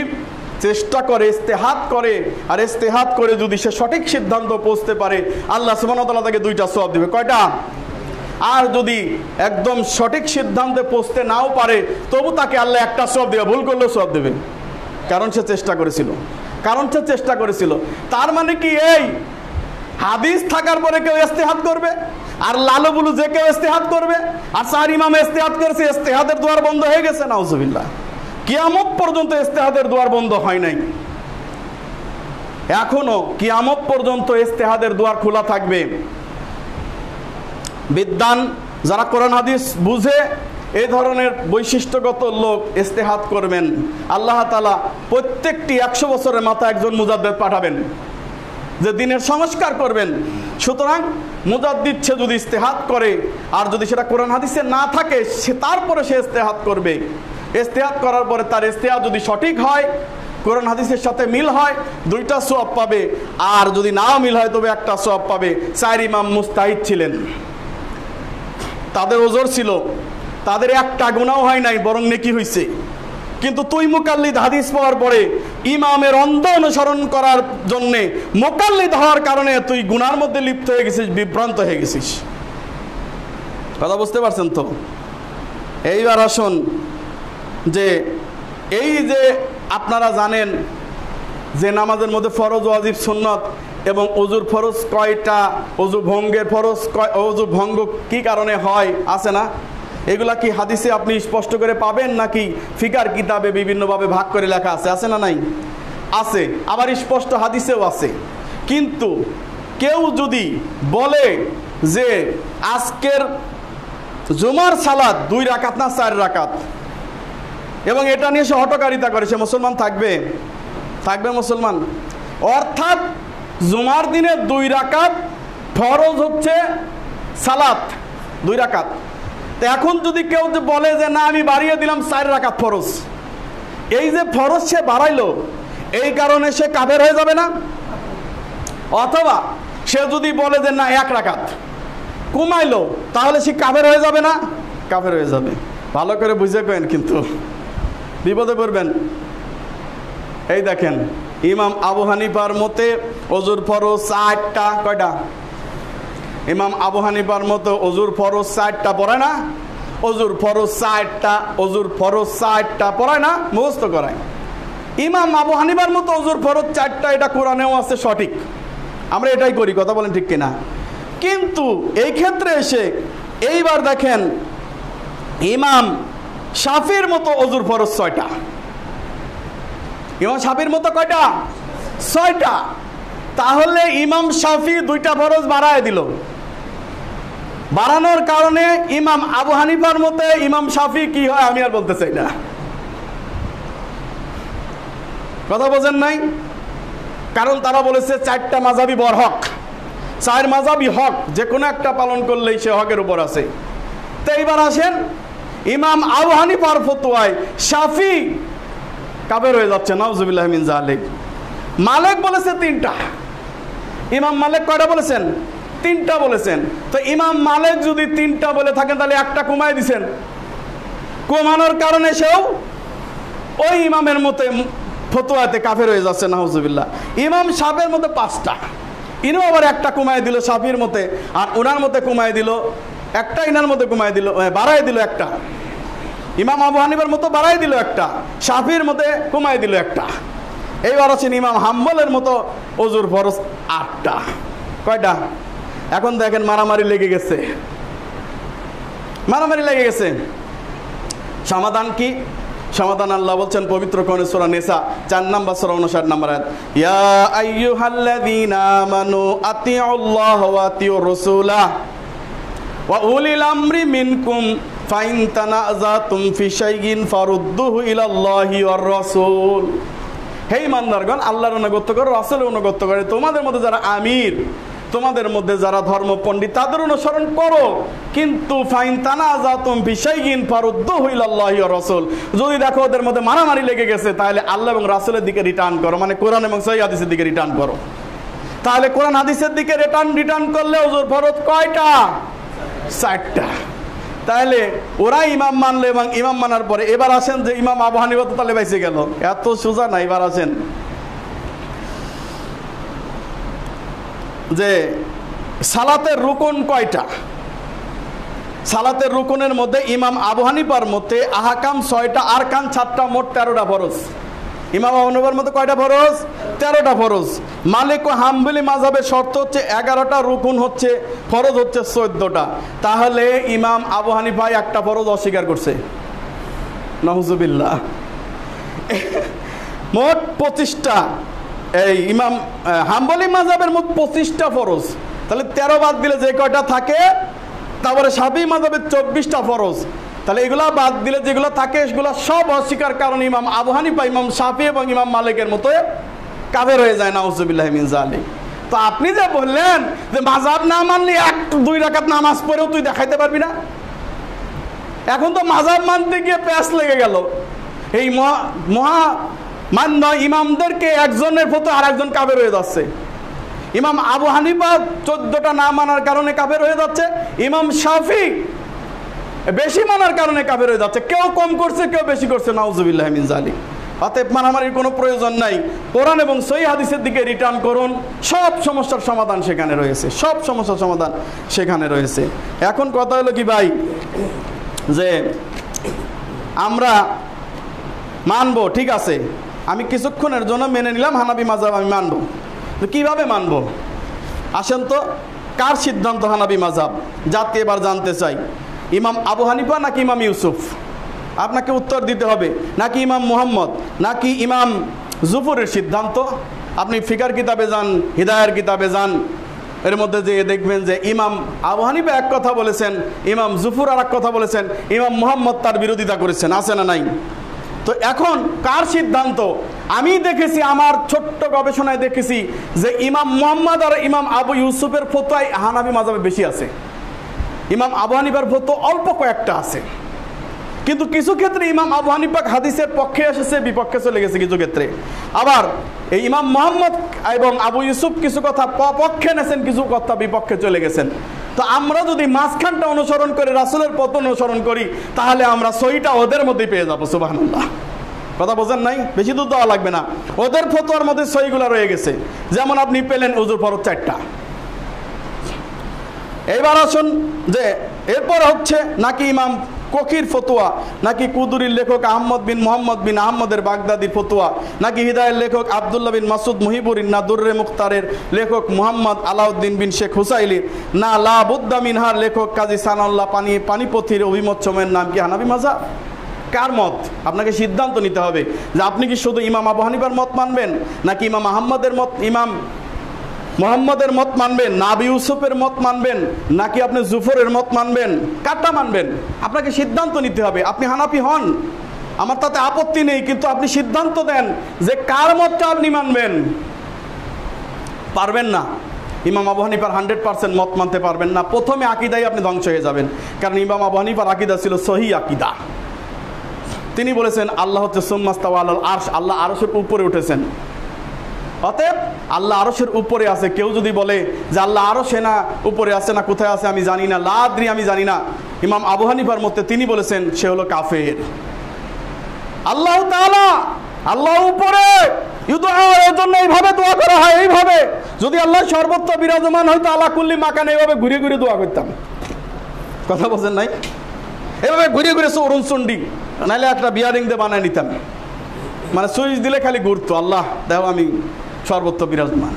চেষ্টা করে, ইস্তেহাদ করে, আর ইস্তেহাদ করে যদি সে সঠিক সিদ্ধান্ত পৌঁছতে পারে, আল্লাহ সুবহানাহু ওয়া তাআলা তাকে 2টা সওয়াব দিবে। কয়টা? আর যদি একদম সঠিক সিদ্ধান্তে পৌঁছতে নাও পারে, তবু তাকে আল্লাহ 1টা সওয়াব দিবে, ভুল করলেও সওয়াব দেবেন, কারণ সে চেষ্টা করেছিল। তার মানে কি এই হাদিস থাকার পরে কেউ ইস্তেহাদ করবে, আর লালু বুলু যে কেউ ইস্তেহাদ করবে, আর 4 ইমাম ইস্তেহাদ করেছে, ইস্তেহাদের দুয়ার বন্ধ হয়ে গেছে? নাউজুবিল্লাহ। কিয়ামত পর্যন্ত ইস্তেহাদের দুয়ার বন্ধ হয় নাই, এখনো কিয়ামত পর্যন্ত ইস্তেহাদের দুয়ার খোলা থাকবে। বিদ্বান যারা কোরআন হাদিস বুঝে, এই ধরনের বৈশিষ্ট্যগত লোক ইস্তেহাদ করবেন। আল্লাহ তাআলা প্রত্যেকটি 100 বছরের মাথায় একজন মুজাদ্দিদ পাঠাবেন, যে দিনের সংস্কার করবেন। সুতরাং মুজাদ্দিদ সে যদি ইস্তেহাদ করে, আর যদি সেটা কোরআন হাদিসে না থাকে, সে তারপরে সে ইস্তেহাদ করবে। ইস্তেহাদ করার পরে তার ইস্তেহাদ যদি সঠিক হয়, কোরআন হাদিসের সাথে মিল হয়, 2টা সওয়াব পাবে, আর যদি নাও মিল হয় তবে 1টা সওয়াব পাবে। 4 ইমাম মুস্তাহিদ ছিলেন, তাদের ওজর ছিল, তাদের 1টা গুনাহ হয় নাই, বরং নেকি হয়েছে। কিন্তু তুই মুকাল্লিদ হাদিস পাওয়ার পরে ইমামের অন্ধ অনুসরণ করার জন্যে মুকাল্লিদ হওয়ার কারণে তুই গুনার মধ্যে লিপ্ত হয়ে গেছিস, বিভ্রান্ত হয়ে গেছিস। কথা বুঝতে পারছেন তো? এইবার আসুন যে এই যে আপনারা জানেন যে নামাজের মধ্যে ফরজ, ওয়াজিব, সুন্নত এবং অজুর ফরজ কয়টা, অজু ভঙ্গের ফরজ অজু ভঙ্গ কি কারণে হয় আছে না? এগুলা কি হাদিসে আপনি স্পষ্ট করে পাবেন নাকি ফিকার কিতাবে বিভিন্নভাবে ভাগ করে লেখা আছে না নাই? আছে, আবার স্পষ্ট হাদিসেও আছে। কিন্তু কেউ যদি বলে যে আজকের জুমার সালাত 2 রাকাত না 4 রাকাত, এবং এটা নিয়ে সে হটকারিতা করে, সে মুসলমান থাকবে? মুসলমান? অর্থাৎ জুমার দিনে 2 রাকাত ফরজ হচ্ছে সালাত 2 রাকাত। তো এখন যদি কেউ বলে যে না আমি বাড়িয়ে দিলাম 4 রাকাত ফরজ, এই যে ফরজ সে বাড়াইলো এই কারণে সে কাফের হয়ে যাবে না? অথবা সে যদি বলে যে না 1 রাকাত কমাইলো, তাহলে সে কাফের হয়ে যাবে না? কাফের হয়ে যাবে। ভালো করে বুঝে কেন, কিন্তু বিপদে পড়বেন। এই দেখেন, ইমাম আবু হানিফার মতে অজুর ফরজ 4টা। কয়টা? ইমাম আবু হানিফার মতো অজুর ফরজ 4টা পড়ায় না? অজুর ফরজ 4টা, অজুর ফরজ 4টা পড়ায় না? মুখস্থ করায়। ইমাম আবু হানিফার মতো অজুর ফরজ 4টা, এটা কোরআনেও আছে, সঠিক। আমরা এটাই করি, কথা বলেন ঠিক কিনা? কিন্তু এই ক্ষেত্রে এসে এইবার দেখেন ইমাম শাফির মতো অজুর ফরজ 6টা। ইমাম শাফির মতো কয়টা? 6টা। তাহলে ইমাম শাফি 2টা ফরজ বাড়ায় দিল। বাড়ানোর কারণে ইমাম আবু হানিফার মতে ইমাম শাফি কি হয় আমি আর বলতে চাই না। কথা বোঝেন নাই? কারণ তারা বলেছে 4টা মাযহাবই বরহক, 4 মাযহাবই হক, যে কোনো একটা পালন করলেই সে হকের উপর আছে। তো এইবার আসেন ইমাম আবু হানিফার ফতোয়ায় শাফি কাফের হয়ে যাচ্ছে, নাউজুবিল্লাহ মিন যালিক। মালিক বলেছে 3টা। ইমাম মালিক কয়টা বলেছেন? 3টা বলেছেন। তো ইমাম মালিক যদি 3টা বলে থাকেন তাহলে 1টা কমায় দিছেন। কমানোর কারণে সেও ওই ইমামের মতে ফতোয়াতে কাফের হয়ে যাচ্ছে, নাউজুবিল্লাহ। ইমাম শাফির মতে 5টা, ইনিও আবার 1টা কমায় দিল শাফির মতে, আর ওনার মতে কমায় দিল 1টা, ইনার মতে কমায় দিল, বাড়ায় দিল 1টা। ইমাম আবু হানিফার মতো বাড়াই দিল 1টা, শাফির মতে কমাই দিল 1টা। এইবার আছেন ইমাম হাম্বলের মতো অজুর ফরজ 8টা। কয়টা? এখন দেখেন মারামারি লেগে গেছে, মারামারি লেগে গেছে। সমাধান কি? সমাধান আল্লাহ বলছেন পবিত্র কোরআনে সূরা নিসা 4 নম্বর সূরা 59 নম্বর আয়াত, ইয়া আইয়ুহাল্লাযীনা আমানু আতিউল্লাহ ওয়া আতিউর রাসূলা ওয়া উলিল আমরি মিনকুম ফাইন তানাযাতুম ফি শাইইন ফারুদ্দুহু ইলাল্লাহি ওয়ার রাসূল। হে ইমানদারগণ, আল্লাহর অনুগত করো, রাসূলের অনুগত করো। তোমাদের মধ্যে যারা আমির, তোমাদের মধ্যে যারা ধর্ম পণ্ডিত, তাদের অনুসরণ করো। কিন্তু ফাইন তানাযাতুম ফি শাইইন ফারুদ্দুহু ইলাল্লাহি ওয়ার রাসূল, যদি দেখো ওদের মধ্যে মারামারি লেগে গেছে, তাহলে আল্লাহ এবং রাসূলের দিকে রিটার্ন করো, মানে কোরআন এবং সহিহ হাদিসের দিকে রিটার্ন করো। তাহলে কোরআন হাদিসের দিকে রিটার্ন করলে ওজুর ফরজ কয়টা? 4টা। তাহলে ওরা ইমাম মানলে এবং ইমাম মানার পরে এবার আসেন যে ইমাম আবু হানিফা তো তাহলে বেঁচে গেল, এত সোজা না। এবার আসেন যে সালাতের রুকন কয়টা? সালাতের রুকনের মধ্যে ইমাম আবু হানিফার মতে আহকাম 6টা, আরকান 7টা, মোট 13টা ফরজ। ইমাম আবু হানিফার মতে কয়টা ফরজ? 13টা ফরজ। মালিক ও হাম্বলি মাযহাবের শর্ত হচ্ছে 11টা, রুকুন হচ্ছে, ফরজ হচ্ছে 14টা। তাহলে ইমাম আবু হানিফা 1টা ফরজ অস্বীকার করছে, নাউজুবিল্লাহ। মোট 25টা। এই ইমাম হাম্বলি মাযহাবের মোট 25টা ফরজ। তাহলে 13 বাদ দিলে যে কয়টা থাকে, তারপরে শাফিঈ মাযহাবের 24টা ফরজ। তাহলে এগুলা বাদ দিলে যেগুলো থাকে এগুলো সব অস্বীকার, কারণ ইমাম আবু হানিফা, ইমাম শাফিঈ এবং ইমাম মালিকের মতো কাফের হয়ে যায়, নাউজুবিল্লাহ মিন যালিক। তো আপনি যে বললেন যে মাযহাব না মানলে 1-2 রাকাত নামাজ পড়েও তুই দেখাইতে পারবি না, এখন তো মাযহাব মানতে গিয়ে প্যাঁচ লেগে গেল। এই মহা মান্য ইমামদেরকে একজনের ফতোয়া আর একজন কাফের হয়ে যাচ্ছে। ইমাম আবু হানিফা 14টা না মানার কারণে কাফের হয়ে যাচ্ছে, ইমাম শাফিঈ বেশি মানার কারণে কাফের হয়ে যাচ্ছে। কেউ কম করছে, কেউ বেশি করছে, নাউজুবিল্লাহ মিন যালিক। অতএব মারামারির কোনো প্রয়োজন নাই, কোরআন এবং সহিহ হাদিসের দিকে রিটার্ন করুন। সব সমস্যার সমাধান সেখানে রয়েছে, সব সমস্যার সমাধান সেখানে রয়েছে। এখন কথা হলো কি ভাই, যে আমরা মানবো, ঠিক আছে, আমি কিছুক্ষণের জন্য মেনে নিলাম হানাফি মাযহাব আমি মানবো, তো কীভাবে মানবো? আসেন তো, কার সিদ্ধান্ত হানাফি মাযহাব? জাতি এবার জানতে চাই, ইমাম আবু হানিফা নাকি ইমাম ইউসুফ? আপনাকে উত্তর দিতে হবে। নাকি ইমাম মুহাম্মদ, নাকি ইমাম জুফরের সিদ্ধান্ত? আপনি ফিকার কিতাবে যান, হিদায়ার কিতাবে যান, এর মধ্যে যে দেখবেন যে ইমাম আবু হানিফা এক কথা বলেছেন, ইমাম জুফর আর এক কথা বলেছেন, ইমাম মুহাম্মদ তার বিরোধিতা করেছেন, আছে না নাই? তো এখন কার সিদ্ধান্ত? আমি দেখেছি, আমার ছোট্ট গবেষণায় দেখেছি যে ইমাম মুহাম্মদ আর ইমাম আবু ইউসুফের ফতোয়ায় হানাফি মাযহাবে বেশি আছে, ইমাম আবু হানিফার ফতোয়া অল্প কয়েকটা আছে। কিন্তু কিছু ক্ষেত্রে ইমাম আবু হানিফা হাদিসের পক্ষে এসেছে, বিপক্ষে চলে গেছে কিছু ক্ষেত্রে। আবার এই ইমাম মুহাম্মদ এবং আবু ইউসুফ কিছু কথা পক্ষে নেছেন, কিছু কথা বিপক্ষে চলে গেছেন। তো আমরা যদি মাঝখানটা অনুসরণ করে রাসূলের পথ অনুসরণ করি, তাহলে আমরা সহিটা ওদের মধ্যেই পেয়ে যাবো। সুবহানাল্লাহ, কথা বোঝেন নাই? বেশি দূর দেওয়া লাগবে না, ওদের ফতোয়ার মধ্যে সহিগুলা রয়ে গেছে। যেমন আপনি পেলেন ওযুর ফরজ 4টা। এইবার আসুন যে এরপর হচ্ছে নাকি ইমাম কোকির ফতোয়া, নাকি কুদুরির লেখক আহমদ বিন মোহাম্মদ বিন আহমদের বাগদাদির ফতোয়া, নাকি হিদায়ের লেখক আবদুল্লাহ বিন মাসুদ মুহিবুরিন, না দুররে মুখতারের লেখক মুহাম্মদ আলাউদ্দিন বিন শেখ হুসাইলির, না লা বুদ্দা মিনহার লেখক কাজী সানাউল্লাহ পানিপথির অভিমত সময়ের নাম কি হানাফি মাযহাব? কার মত? আপনাকে সিদ্ধান্ত নিতে হবে যে আপনি কি শুধু ইমাম আবু হানিফার মত মানবেন, নাকি ইমাম আহমদের মত, ইমাম মুহাম্মদের মত মানবেন, না আবু ইউসুফের মত মানবেন, নাকি আপনি জুফরের মত মানবেন? কারটা মানবেন? আপনাকে সিদ্ধান্ত নিতে হবে। আপনি হানাফি হন, আমার তাতে আপত্তি নেই, কিন্তু আপনি সিদ্ধান্ত দেন যে কার মতটা আপনি মানবেন। পারবেন না, ইমাম আবু হানিফার 100% মত মানতে পারবেন না, প্রথমে আকীদায় আপনি ধ্বংস হয়ে যাবেন। কারণ ইমাম আবু হানিফার আকীদা ছিল সহিহ আকীদা। তিনি বলেছেন আল্লাহ হচ্ছে সুম্মাস্তাওয়া আলাল আরশ, আল্লাহ আরশের উপরে উঠেছেন। অতএব আল্লাহ আরশের উপরে আছে। কেউ যদি বলে যে আল্লাহ আরশে না, উপরে আছে না, কোথায় আছে আমি জানি না, লা আদরি, আমি জানি না, ইমাম আবু হানিফার মতে তিনি বলেছেন সে হলো কাফের। আল্লাহ তাআলা, আল্লাহ উপরে, এর জন্য এইভাবে দোয়া করা হয়। এইভাবে যদি আল্লাহ সর্বত্র বিরাজমান হয়তো আলা কুল্লি মাকান, এইভাবে ঘুরে ঘুরে দোয়া করতাম। কথা বলছেন নাই? এভাবে ঘুরে ঘুরে অরুণ চন্ডী, নাহলে একটা বিয়ারিং দিয়ে বানায় নিতাম, মানে সুইচ দিলে খালি ঘুরতো, আল্লাহ দেখো আমি সর্বত্র বিরাজমান।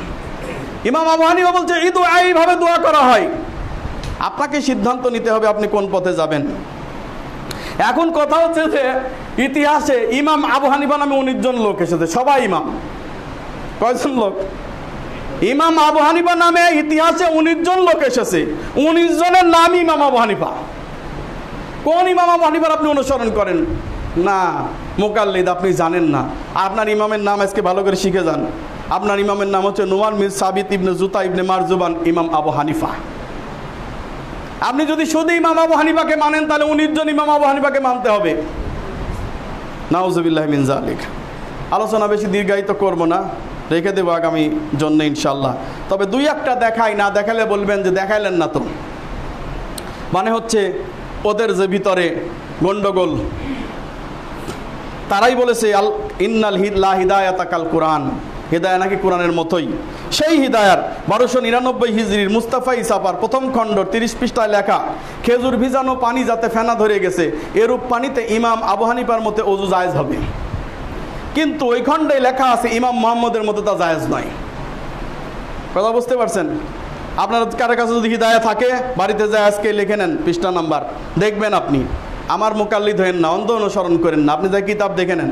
ইমাম আবু হানিফা বলছে এই দোয়া এইভাবে দোয়া করা হয়। আপনাকে সিদ্ধান্ত নিতে হবে আপনি কোন পথে যাবেন। এখন কথা হচ্ছে যে ইতিহাসে ইমাম আবু হানিফা নামে 19 জন লোক এসেছে, সবাই ইমাম। কয়জন লোক? ইমাম আবু হানিফা নামে ইতিহাসে 19 জন লোক এসেছে, 19 জনের নাম ইমাম আবু হানিফা। কোন ইমাম আবু হানিফার আপনি অনুসরণ করেন? না, মুকাল্লিদ, আপনি জানেন না। আপনার ইমামের নাম আজকে ভালো করে শিখে যান। আপনার ইমামের নাম হচ্ছে নুমান মির সাবিত ইবনে জুতা ইবনে মারজুবান ইমাম আবু হানিফা। আপনি যদি শুধু ইমাম আবু হানিফাকে মানেন তাহলে 19 জন ইমাম আবু হানিফাকে মানতে হবে। নাউজুবিল্লাহি মিন যালিক। আলোচনা বেশি দীর্ঘায়িত করব না, রেখে দেবো আগামী জন্য ইনশাল্লাহ। তবে দুই একটা দেখাই, না দেখালে বলবেন যে দেখাইলেন না তো। মানে হচ্ছে ওদের যে ভিতরে গন্ডগোল, তারাই বলেছে ইন্নাল লা হিদায়াতা কাল কুরআন, হিদায়া নাকি কোরআনের মতোই। সেই হিদায়ার 1299 হিজরির মুস্তাফা ইসাফার প্রথম খণ্ড 30 পৃষ্ঠায় লেখা, খেজুর ভিজানো পানি যাতে ফেনা ধরে গেছে এরূপ পানিতে ইমাম আবু হানিফার মতে ওযু জায়েজ হবে। কিন্তু ওই খণ্ডে লেখা আছে ইমাম মুহাম্মদের মতে তা জায়েজ নয়। কথা বুঝতে পারছেন? আপনার কারো কাছে যদি হিদায়া থাকে বাড়িতে যায় আজকে লিখে নেন পৃষ্ঠা নাম্বার, দেখবেন আপনি। আমার মুকাল্লিদ হয়েন না, অন্ধ অনুসরণ করেন না, আপনি যাই কিতাব দেখে নেন।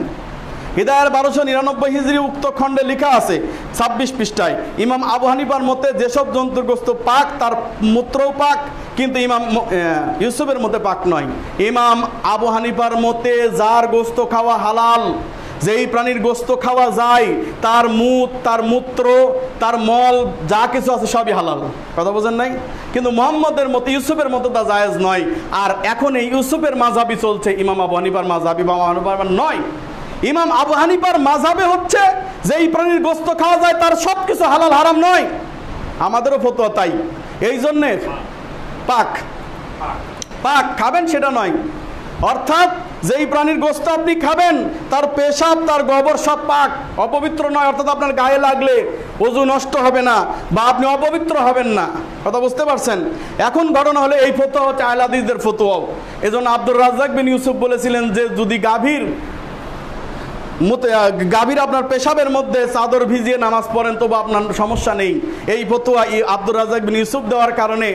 হিদায়ার 1299 হিজরি উক্ত খণ্ডে লেখা আছে 26 পৃষ্ঠায়, ইমাম আবু হানিফার মতে যেসব জন্তুর গোস্ত পাক তার মূত্রও পাক, কিন্তু ইমাম ইউসুফের মতে পাক নয়। ইমাম আবু হানিফার মতে যার গোস্ত খাওয়া হালাল, যেই প্রাণীর গোস্ত খাওয়া যায় তার মুত, তার মূত্র, তার মল, যা কিছু আছে সবই হালাল। কথা বোঝেন নাই? কিন্তু মুহাম্মদের মতে, ইউসুফের মতো তা জায়েজ নয়। আর এখন এই ইউসুফের মাযহাবই চলছে, ইমাম আবু হানিফার মাযহাব ইমাম আবু হানিফার নয়। ইমাম আবু হানিফার মাযহাবে হচ্ছে যে এই প্রাণীর গোস্ত খাওয়া যায় তার সব কিছু হালাল, হারাম নয়। আমাদেরও ফতোয়া তাই। এই জন্যে পাক পাক খাবেন সেটা নয়, অর্থাৎ যেই প্রাণীর গোশত আপনি খাবেন তার পেশাব তার গোবর সব পাক, অপবিত্র নয়, অর্থাৎ আপনার গায়ে লাগলে ওযু নষ্ট হবে না বা আপনি অপবিত্র হবেন না। কথা বুঝতে পারছেন? এখন ঘটনা হলে এই ফতোয়া হচ্ছে আহলে হাদিসদের ফতোয়াও। এজন্য আব্দুর রাজ্জাক বিন ইউসুফ বলেছিলেন যে যদি গাভীর আপনার পেশাবের মধ্যে চাদর ভিজিয়ে নামাজ পড়েন তবু আপনার সমস্যা নেই। এই ফতোয়া আব্দুর রাজ্জাক বিন ইউসুফ দেওয়ার কারণে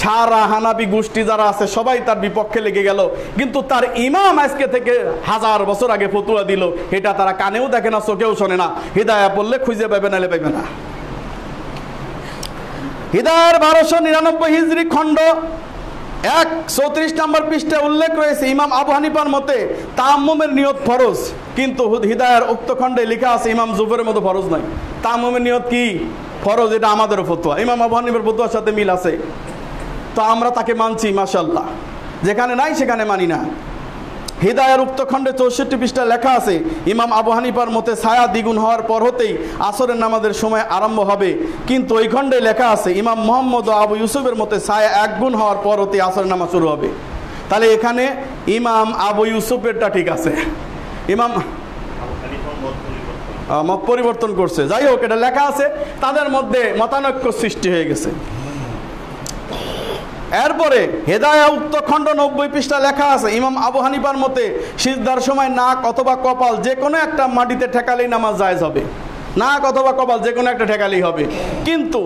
ছাড়া হানাবি গোষ্ঠী যারা আছে সবাই তার বিপক্ষে লেগে গেল, কিন্তু তার ইমাম আজকে থেকে 1000 বছর আগে ফতোয়া দিল, এটা তারা কানেও দেখে না, চোখেও শোনে না। হিদায়া পড়লে খুঁজে পাবে নালে পাবে না। হিদায়ার 1299 হিজরি খণ্ড 134 নম্বর পৃষ্ঠায় উল্লেখ রয়েছে ইমাম আবু হানিফার মতে তায়াম্মুমের নিয়ত ফরজ, কিন্তু হিদায়ার উক্ত খণ্ডে লেখা আছে ইমাম জুফরের মতো ফরজ নয়। তায়াম্মুমের নিয়ত কি? ফরজ। এটা আমাদেরও ফতোয়া, ইমাম আবু হানিফার ফতোয়ার সাথে মিল আছে, তো আমরা তাকে মানছি মাশাআল্লাহ। যেখানে নাই সেখানে মানি না। হিদায়ার উক্ত খণ্ডে 64 পৃষ্ঠায় লেখা আছে ইমাম আবু হানিফার মতে ছায়া দ্বিগুণ হওয়ার পর হতেই আসরের নামাজের সময় আরম্ভ হবে, কিন্তু ওই খণ্ডে লেখা আছে ইমাম মোহাম্মদ ও আবু ইউসুফের মতে ছায়া 1 গুণ হওয়ার পর হতেই আসরের নামাজ শুরু হবে। তাহলে এখানে ইমাম আবু ইউসুফেরটা ঠিক আছে, ইমাম মত পরিবর্তন করছে। যাই হোক, এটা লেখা আছে, তাদের মধ্যে মতানৈক্য সৃষ্টি হয়ে গেছে। এরপরে হেদায়া উক্ত খণ্ড 90 পৃষ্ঠা লেখা আছে ইমাম আবু হানিফার মতে সিজদার সময় নাক অথবা কপাল যে কোনো একটা মাটিতে ঠেকালেই নামাজ জায়েজ হবে। নাক অথবা কপাল যে কোনো একটা ঠেকালেই হবে, কিন্তু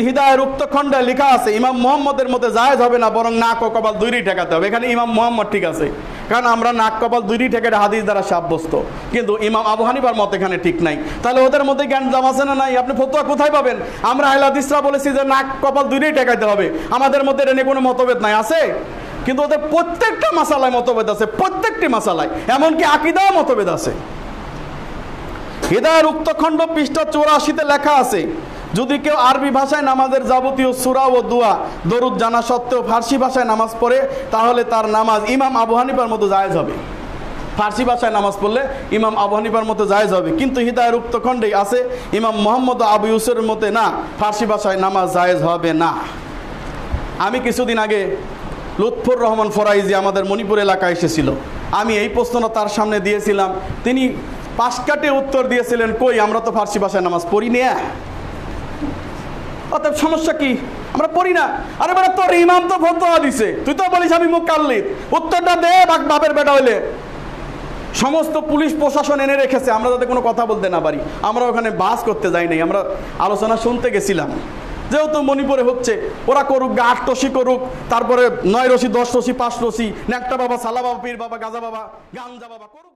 হিদায়ার উক্ত খণ্ডে লেখা আছে ইমাম মুহাম্মদের মতে জায়েজ হবে না, বরং নাক ও কপাল দুইই ঠেকাতে হবে। এখানে ইমাম মুহাম্মদ ঠিক আছে, কারণ আমরা নাক কপাল দুইই ঠেকাতে হাদিস দ্বারা সাব্যস্ত, কিন্তু ইমাম আবু হানিফার মত এখানে ঠিক নাই। তাহলে ওদের মধ্যে জ্ঞান জাম আছে না নাই? আপনি ফতোয়া কোথায় পাবেন? আমরা আহলে হাদিসরা বলেছি যে নাক কপাল দুইই ঠেকাতে হবে, আমাদের মধ্যে এটা নিয়ে কোনো মতভেদ নাই, আছে? কিন্তু ওদের প্রত্যেকটা মাসালায় মতভেদ আছে, প্রত্যেকটি মাসালায়, এমনকি আকীদাও মতভেদ আছে। হিদায়ার উক্ত খণ্ড পৃষ্ঠা 84-তে লেখা আছে যদি কেউ আরবি ভাষায় নামাজের যাবতীয় সূরা ও দোয়া দরুদ জানা সত্ত্বেও ফার্সি ভাষায় নামাজ পড়ে তাহলে তার নামাজ ইমাম আবু হানিফার মতো জায়েজ হবে। ফার্সি ভাষায় নামাজ পড়লে ইমাম আবু হানিফার মতো জায়েজ হবে, কিন্তু হিদায়ার উক্ত খণ্ডেই আছে ইমাম মোহাম্মদ ও আবু ইউসুফের মতে না, ফার্সি ভাষায় নামাজ জায়েজ হবে না। আমি কিছুদিন আগে লুৎফর রহমান ফরাইজি আমাদের মণিপুর এলাকায় এসেছিল, আমি এই প্রশ্নটা তার সামনে দিয়েছিলাম, তিনি পাশ কাটে উত্তর দিয়েছিলেন কই আমরা তো ফার্সি ভাষায় নামাজ পড়ি না, অতএব সমস্যা কি, আমরা পড়ি না। আরে বেটা তোর ইমাম তো ফতোয়া দিছে, তুই তো বলিস আমি মুকাল্লিদ, উত্তরটা দে বাপের বেটা হইলে। সমস্ত পুলিশ প্রশাসন এনে রেখেছে, আমরা যাতে কোনো কথা বলতে না পারি। আমরা ওখানে বাস করতে যাই নাই, আমরা আলোচনা শুনতে গেছিলাম। যেহেতু মণিপুরে হচ্ছে, ওরা করুক, 8 রশি করুক, তারপরে 9 রশি 10 রশি 5 রশি, ন্যাকটা বাবা সালা বাবা পীর বাবা গাজা বাবা গাঞ্জা বাবা করুক।